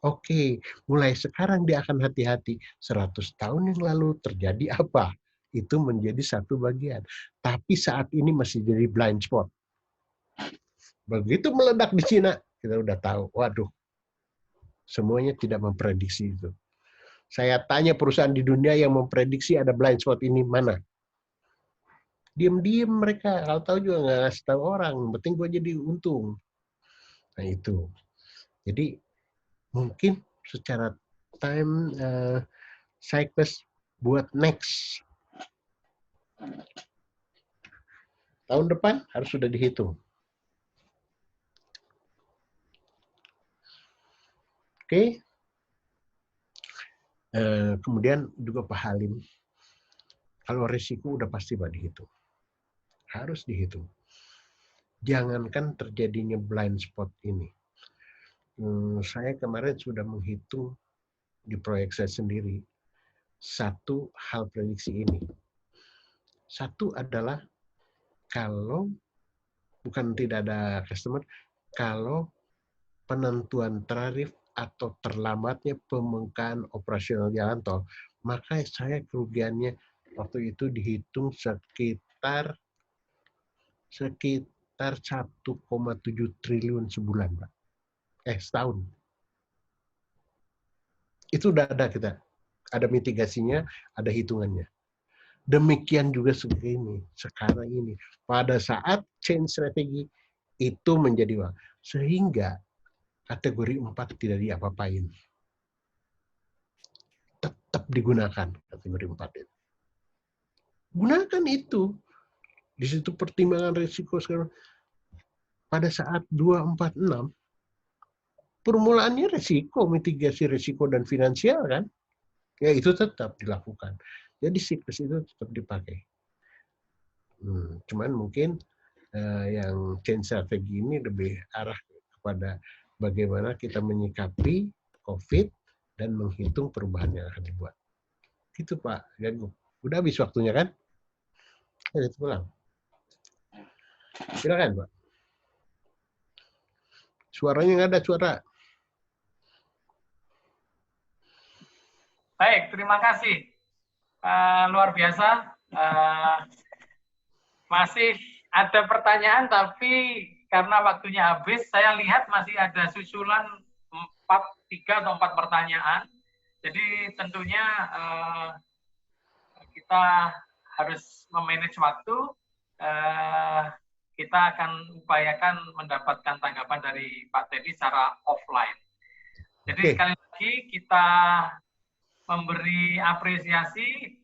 Oke, mulai sekarang dia akan hati-hati. 100 tahun yang lalu terjadi apa? Itu menjadi satu bagian. Tapi saat ini masih jadi blind spot. Begitu meledak di Cina, kita udah tahu, waduh, semuanya tidak memprediksi itu. Saya tanya perusahaan di dunia yang memprediksi ada blind spot ini, mana? Diam-diam mereka, kalau tahu juga nggak ngasih tahu orang, penting gue jadi untung. Nah itu. Jadi mungkin secara time cycles buat next tahun depan harus sudah dihitung. Oke. Kemudian juga Pak Halim, kalau risiko udah pasti Pak dihitung. Harus dihitung. Jangankan terjadinya blind spot ini. Saya kemarin sudah menghitung di proyek saya sendiri satu hal prediksi ini. Satu adalah kalau bukan tidak ada customer, kalau penentuan tarif atau terlambatnya pembukaan operasional jalan tol, maka saya kerugiannya waktu itu dihitung sekitar 1,7 triliun sebulan, Pak. Setahun. Itu udah ada kita. Ada mitigasinya, ada hitungannya. Demikian juga sekarang ini. Pada saat change strategi, itu menjadi uang. Sehingga kategori 4 tidak diapa-apain. Tetap digunakan kategori 4 itu. Gunakan itu. Di situ pertimbangan risiko sekarang. Pada saat 246, permulaannya risiko, mitigasi risiko dan finansial kan. Ya itu tetap dilakukan. Jadi siklus itu tetap dipakai. Cuman mungkin yang change strategi ini lebih arah kepada bagaimana kita menyikapi COVID dan menghitung perubahan yang akan dibuat. Gitu Pak Gagung. Udah habis waktunya kan? Ayo pulang. Silakan Pak. Suaranya nggak ada suara.
Baik, terima kasih. Luar biasa. Masih ada pertanyaan, tapi karena waktunya habis, saya lihat masih ada susulan 3 atau 4 pertanyaan. Jadi tentunya kita harus memanage waktu. Kita akan upayakan mendapatkan tanggapan dari Pak Teddy secara offline. Jadi sekali lagi kita memberi apresiasi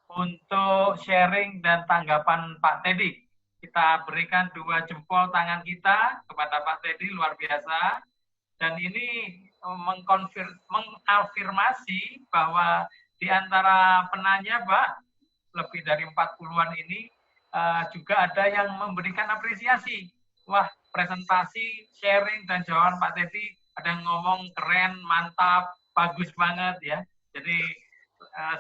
untuk sharing dan tanggapan Pak Teddy. Kita berikan 2 jempol tangan kita kepada Pak Teddy, luar biasa. Dan ini mengafirmasi bahwa di antara penanya, Pak, lebih dari 40-an ini, juga ada yang memberikan apresiasi. Wah, presentasi, sharing, dan jawaban Pak Teddy, ada yang ngomong keren, mantap, bagus banget ya. Jadi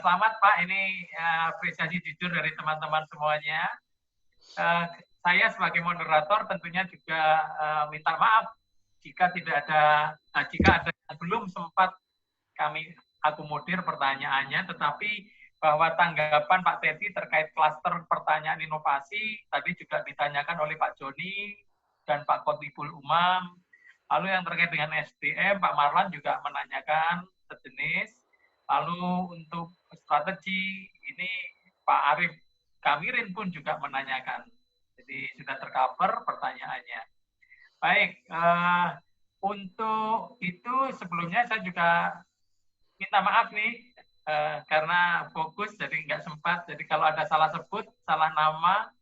selamat Pak, ini apresiasi jujur dari teman-teman semuanya. saya sebagai moderator tentunya juga minta maaf jika jika ada yang belum sempat kami akomodir pertanyaannya, tetapi bahwa tanggapan Pak Teddy terkait klaster pertanyaan inovasi tadi juga ditanyakan oleh Pak Joni dan Pak Khotibul Umam. Lalu yang terkait dengan SDM, Pak Marlan juga menanyakan sejenis. Lalu untuk strategi ini Pak Arif Kamirin pun juga menanyakan. Jadi sudah tercover pertanyaannya. Baik, untuk itu sebelumnya saya juga minta maaf nih, karena fokus jadi nggak sempat. Jadi kalau ada salah sebut, salah nama,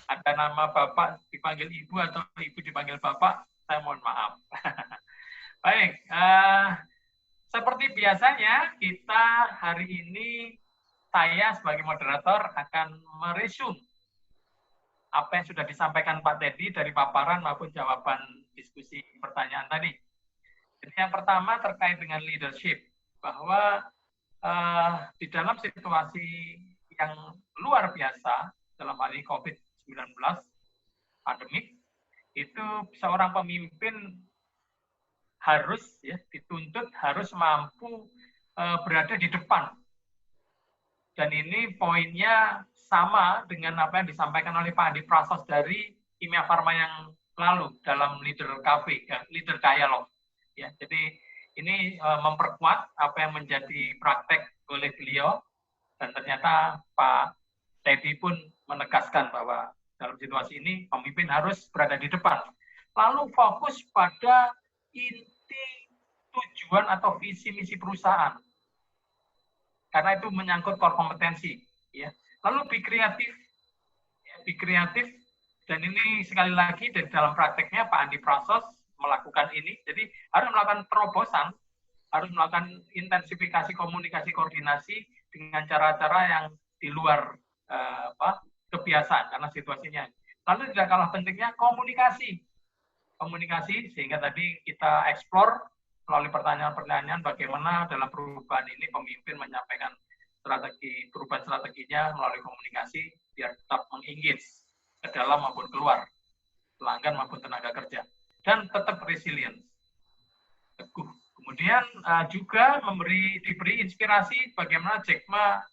ada nama Bapak dipanggil Ibu atau Ibu dipanggil Bapak, saya mohon maaf. Baik, seperti biasanya kita hari ini, saya sebagai moderator akan meresum apa yang sudah disampaikan Pak Teddy dari paparan maupun jawaban diskusi pertanyaan tadi. Jadi yang pertama terkait dengan leadership, bahwa di dalam situasi yang luar biasa, dalam hal ini COVID-19, pandemik, itu seorang pemimpin harus dituntut harus mampu berada di depan. Dan ini poinnya sama dengan apa yang disampaikan oleh Pak Andi Prasos dari Kimia Farma yang lalu dalam Leader Cafe, Leader Dialog. Ya, jadi ini memperkuat apa yang menjadi praktek oleh beliau, dan ternyata Pak Teddy pun menegaskan bahwa dalam situasi ini pemimpin harus berada di depan. Lalu fokus pada inti tujuan atau visi misi perusahaan, karena itu menyangkut core kompetensi. Ya. Lalu be kreatif, dan ini sekali lagi dari dalam prakteknya Pak Andi Prasos melakukan ini, jadi harus melakukan terobosan, harus melakukan intensifikasi komunikasi koordinasi dengan cara-cara yang di luar kebiasaan karena situasinya. Lalu tidak kalah pentingnya komunikasi sehingga tadi kita eksplor melalui pertanyaan-pertanyaan bagaimana dalam perubahan ini pemimpin menyampaikan perubahan strateginya melalui komunikasi biar tetap meng-engage ke dalam maupun keluar, pelanggan maupun tenaga kerja, dan tetap resilient, teguh. Kemudian juga diberi inspirasi bagaimana Jack Ma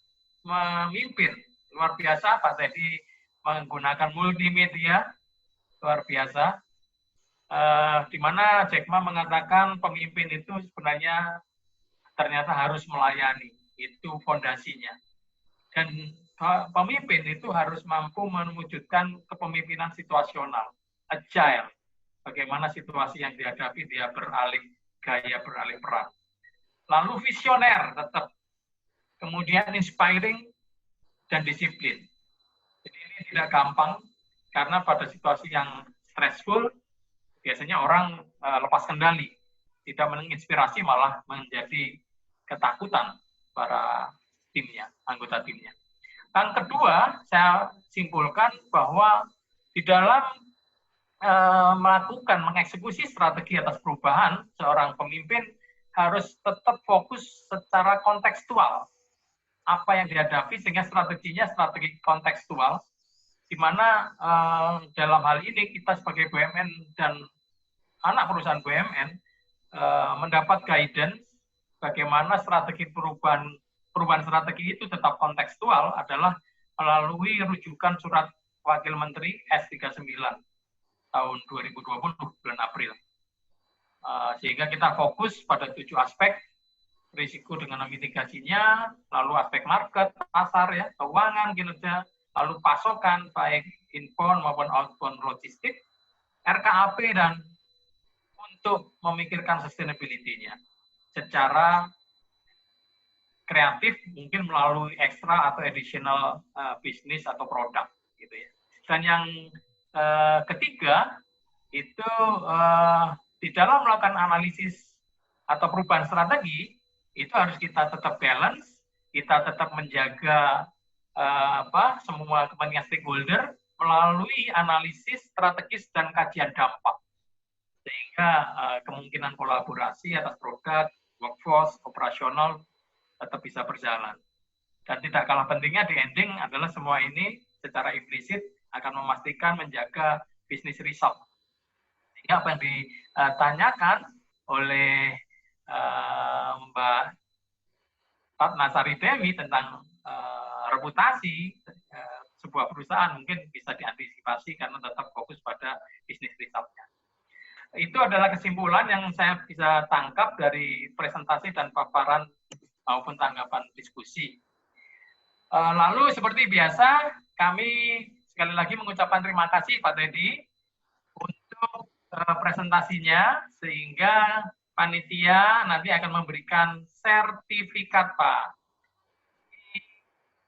memimpin. Luar biasa, Pak Teddy menggunakan multimedia, luar biasa. Di mana Jack Ma mengatakan pemimpin itu sebenarnya ternyata harus melayani, itu fondasinya. Dan pemimpin itu harus mampu mewujudkan kepemimpinan situasional, agile, bagaimana situasi yang dihadapi dia gaya beralih peran. Lalu visioner tetap, kemudian inspiring dan disiplin. Jadi ini tidak gampang, karena pada situasi yang stressful, biasanya orang lepas kendali, tidak menginspirasi, malah menjadi ketakutan para timnya, anggota timnya. Yang kedua, saya simpulkan bahwa di dalam mengeksekusi strategi atas perubahan, seorang pemimpin harus tetap fokus secara kontekstual. Apa yang dihadapi, sehingga strateginya strategi kontekstual, di mana dalam hal ini kita sebagai BUMN dan anak perusahaan BUMN mendapat guidance bagaimana strategi perubahan strategi itu tetap kontekstual adalah melalui rujukan surat Wakil Menteri S39 tahun 2020 bulan April. Sehingga kita fokus pada 7 aspek: risiko dengan mitigasinya, lalu aspek market, pasar, ya, keuangan, kinerja, lalu pasokan, baik inbound maupun outbound logistik, RKAP, dan untuk memikirkan sustainability-nya secara kreatif, mungkin melalui ekstra atau additional bisnis atau produk, gitu ya. Dan yang ketiga itu di dalam melakukan analisis atau perubahan strategi itu harus kita tetap balance, kita tetap menjaga semua kepentingan stakeholder melalui analisis strategis dan kajian dampak, sehingga kemungkinan kolaborasi atas produk, workforce, operasional tetap bisa berjalan. Dan tidak kalah pentingnya di ending adalah semua ini secara implisit akan memastikan menjaga bisnis result. Sehingga apa yang ditanyakan oleh Mbak Nasari Dewi tentang reputasi sebuah perusahaan mungkin bisa diantisipasi karena tetap fokus pada bisnis resultnya. Itu adalah kesimpulan yang saya bisa tangkap dari presentasi dan paparan maupun tanggapan diskusi. Lalu seperti biasa, kami sekali lagi mengucapkan terima kasih Pak Teddy untuk presentasinya, sehingga panitia nanti akan memberikan sertifikat Pak.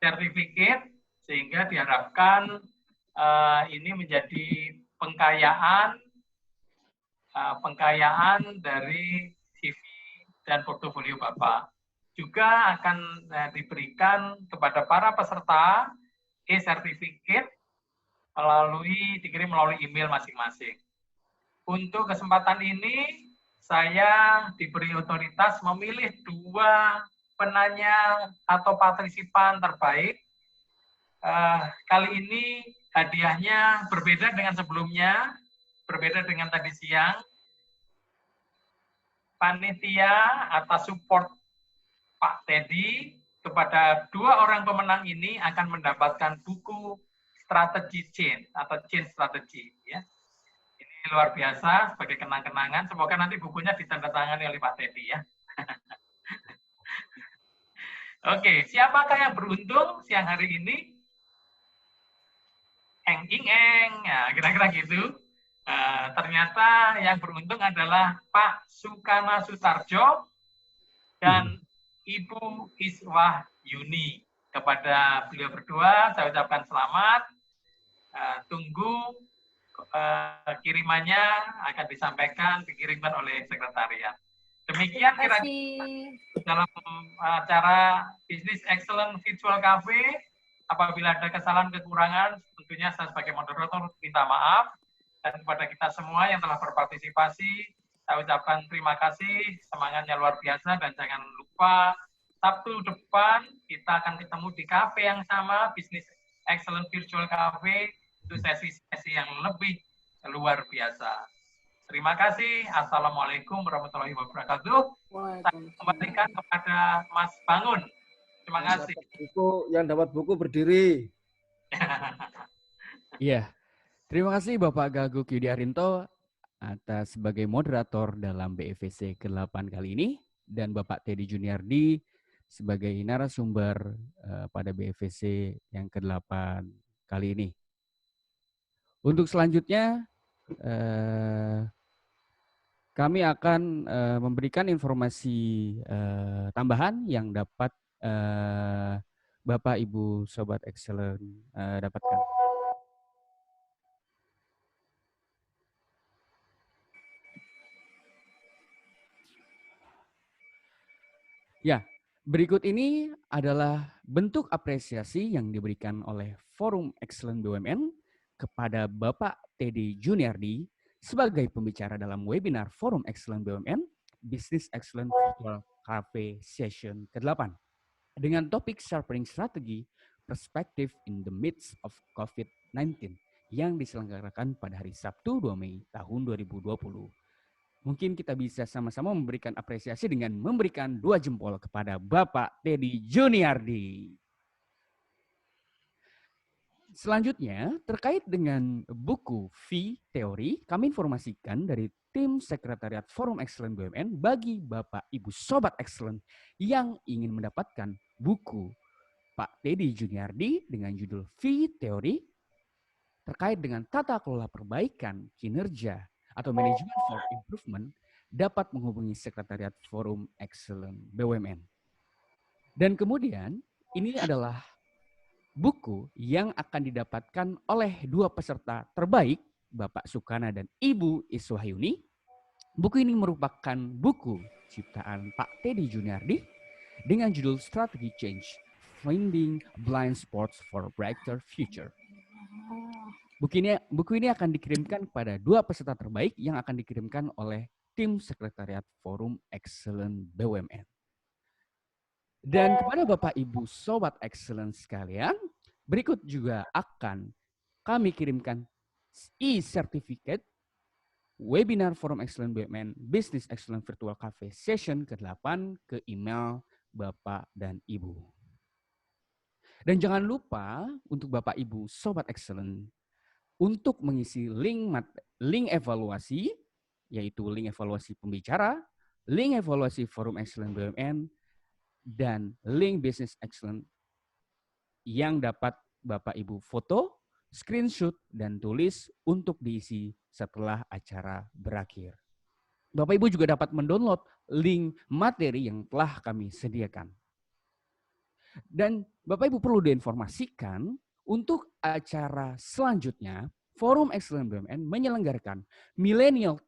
Sertifikat, sehingga diharapkan ini menjadi pengkayaan dari CV dan portofolio Bapak. Juga akan diberikan kepada para peserta e-sertifikat dikirim melalui email masing-masing. Untuk kesempatan ini, saya diberi otoritas memilih 2 penanya atau partisipan terbaik. Kali ini hadiahnya berbeda dengan sebelumnya, berbeda dengan tadi siang. Panitia atas support Pak Teddy kepada 2 orang pemenang ini akan mendapatkan buku strategi change atau change strategy. Ya. Ini luar biasa sebagai kenang-kenangan. Semoga nanti bukunya ditandatangani oleh Pak Teddy ya. Oke, siapakah yang beruntung siang hari ini? Eng, ya, kira-kira gitu. Ternyata yang beruntung adalah Pak Sukana Sutarjo dan Ibu Iswah Yuni. Kepada beliau berdua, saya ucapkan selamat. Tunggu kirimannya akan dikirimkan oleh sekretariat. Demikian kira-kira dalam acara Business Excellence Virtual Cafe. Apabila ada kesalahan kekurangan, tentunya saya sebagai moderator minta maaf. Dan kepada kita semua yang telah berpartisipasi, saya ucapkan terima kasih, semangatnya luar biasa, dan jangan lupa Sabtu depan kita akan ketemu di kafe yang sama, Business Excellence Virtual Cafe, itu sesi-sesi yang lebih luar biasa. Terima kasih. Assalamualaikum warahmatullahi wabarakatuh. Saya kembalikan kepada Mas Bangun. Terima kasih.
Yang dapat buku berdiri.
Iya. Terima kasih Bapak Gaguk Yudi Arinto atas sebagai moderator dalam BEVC ke-8 kali ini, dan Bapak Teddy Juniardi sebagai narasumber pada BEVC yang ke-8 kali ini. Untuk selanjutnya, kami akan memberikan informasi tambahan yang dapat Bapak Ibu Sobat Excellent dapatkan. Ya, berikut ini adalah bentuk apresiasi yang diberikan oleh Forum Excellent BUMN kepada Bapak Teddy Juniardi sebagai pembicara dalam webinar Forum Excellent BUMN Business Excellent Virtual Cafe Session ke-8 dengan topik Sharpening Strategi Perspective in the Midst of COVID-19 yang diselenggarakan pada hari Sabtu 2 Mei tahun 2020. Mungkin kita bisa sama-sama memberikan apresiasi dengan memberikan 2 jempol kepada Bapak Teddy Juniardi. Selanjutnya, terkait dengan buku V Teori, kami informasikan dari tim Sekretariat Forum Excellent BUMN bagi Bapak Ibu Sobat Excellent yang ingin mendapatkan buku Pak Teddy Juniardi dengan judul V Teori terkait dengan tata kelola perbaikan kinerja atau Management for Improvement, dapat menghubungi Sekretariat Forum Excellent BUMN. Dan kemudian ini adalah buku yang akan didapatkan oleh 2 peserta terbaik, Bapak Sukana dan Ibu Iswahyuni. Buku ini merupakan buku ciptaan Pak Teddy Juniardi dengan judul Strategy Change, Finding Blind Spots for Brighter Future. Buku ini akan dikirimkan kepada 2 peserta terbaik yang akan dikirimkan oleh tim Sekretariat Forum Excellent BUMN. Dan kepada Bapak Ibu Sobat Excellent sekalian, Berikut juga akan kami kirimkan e-certificate Webinar Forum Excellence BUMN Business Excellence Virtual Cafe Session ke-8 ke email Bapak dan Ibu. Dan jangan lupa untuk Bapak Ibu Sobat Excellent untuk mengisi link evaluasi, yaitu link evaluasi pembicara, link evaluasi Forum Excellence BUMN, dan link Business Excellence yang dapat Bapak Ibu foto, screenshot, dan tulis untuk diisi setelah acara berakhir. Bapak Ibu juga dapat mendownload link materi yang telah kami sediakan. Dan Bapak Ibu perlu diinformasikan untuk acara selanjutnya, Forum Excellence BUMN menyelenggarakan Millennial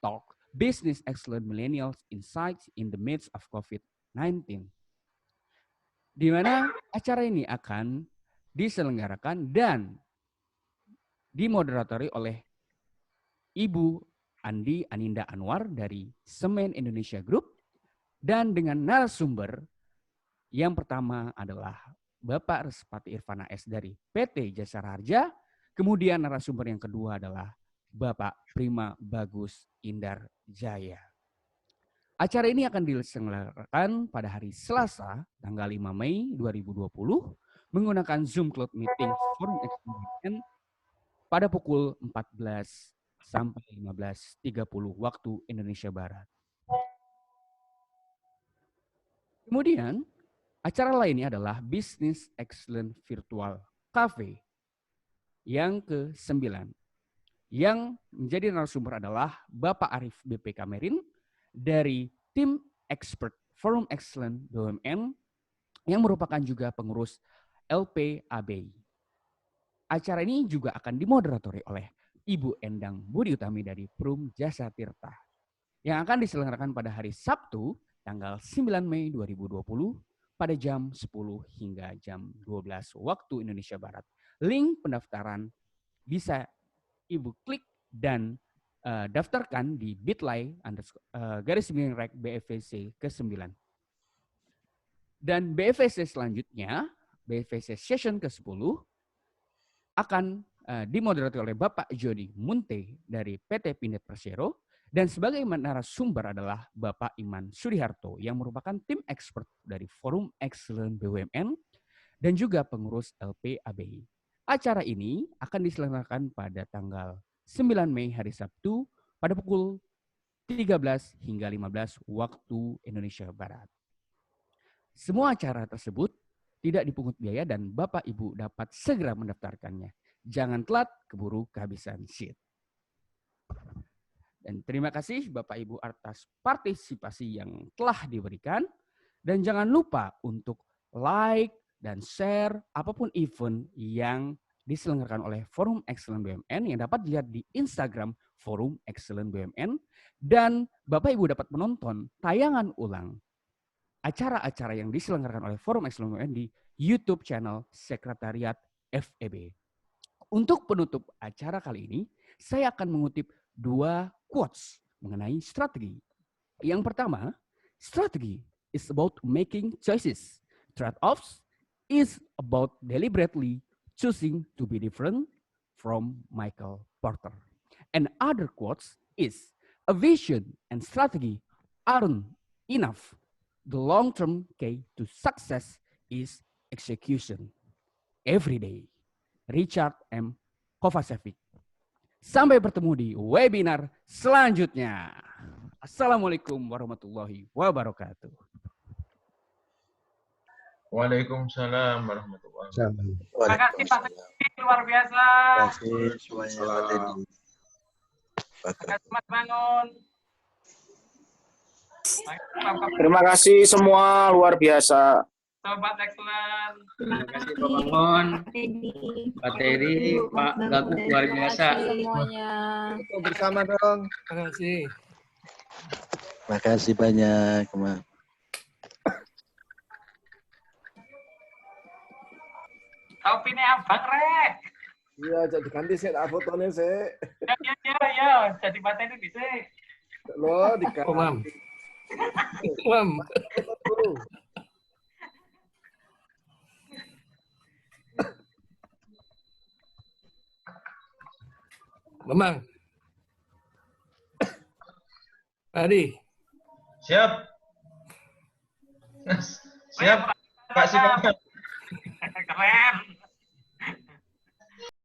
Talk Business Excellence Millennials Insights in the Midst of COVID-19. Di mana acara ini akan diselenggarakan dan dimoderatori oleh Ibu Andi Aninda Anwar dari Semen Indonesia Group, dan dengan narasumber yang pertama adalah Bapak Respati Irfana S. dari PT Jasara Harja, kemudian narasumber yang kedua adalah Bapak Prima Bagus Indar Jaya. Acara ini akan diselenggarakan pada hari Selasa, tanggal 5 Mei 2020, menggunakan Zoom Cloud Meeting Forum Excellence pada pukul 14 sampai 15.30 waktu Indonesia Barat. Kemudian, acara lainnya adalah Business Excellence Virtual Cafe yang ke-9. Yang menjadi narasumber adalah Bapak Arif BP Kamerin dari tim expert Forum Excellence BUMN yang merupakan juga pengurus LPABI. Acara ini juga akan dimoderatori oleh Ibu Endang Budi Utami dari Perum Jasa Tirta yang akan diselenggarakan pada hari Sabtu tanggal 9 Mei 2020 pada jam 10 hingga jam 12 waktu Indonesia Barat. Link pendaftaran bisa Ibu klik dan daftarkan di bit.ly _rek BFVC ke-9. Dan BFVC selanjutnya, BFVC session ke-10 akan dimoderatori oleh Bapak Jody Munte dari PT Pindad Persero, dan sebagai narasumber adalah Bapak Iman Sudiharto yang merupakan tim expert dari Forum Excellence BUMN dan juga pengurus LPABI. Acara ini akan diselenggarakan pada tanggal 9 Mei hari Sabtu pada pukul 13 hingga 15 waktu Indonesia Barat. Semua acara tersebut tidak dipungut biaya dan Bapak Ibu dapat segera mendaftarkannya. Jangan telat keburu kehabisan seat. Dan terima kasih Bapak Ibu atas partisipasi yang telah diberikan. Dan jangan lupa untuk like dan share apapun event yang diselenggarakan oleh Forum Excellence BUMN yang dapat dilihat di Instagram Forum Excellence BUMN. Dan Bapak Ibu dapat menonton tayangan ulang acara-acara yang diselenggarakan oleh Forum Excellence BUMN di YouTube channel Sekretariat FEB. Untuk penutup acara kali ini, saya akan mengutip 2 quotes mengenai strategi. Yang pertama, strategi is about making choices. Trade-offs is about deliberately choosing to be different from Michael Porter. And other quotes is, a vision and strategy aren't enough. The long-term key to success is execution. Every day. Richard M. Kovacevic. Sampai bertemu di webinar selanjutnya. Assalamualaikum warahmatullahi wabarakatuh.
Waalaikumsalam warahmatullahi wabarakatuh.
Terima kasih Pak Teddy, luar biasa.
Terima kasih semuanya Pak Teddy.
Terima kasih Mas Mangun.
Terima kasih semua, luar biasa.
Sobat Excellent.
Terima kasih Pak Bangun, Pak Teddy, Pak Gakuh, luar biasa.
Semuanya.
Foto bersama dong.
Terima kasih.
Terima kasih banyak.
Topinya Abang Rek.
Iya, jadi ganti sih tak fotonya sih.
Ya, jadi Pak Teddy bisa.
Lo diganti.
Mam. Mam. Memang. Adi.
Siap. Siap, Pak Sukamto.
Keren.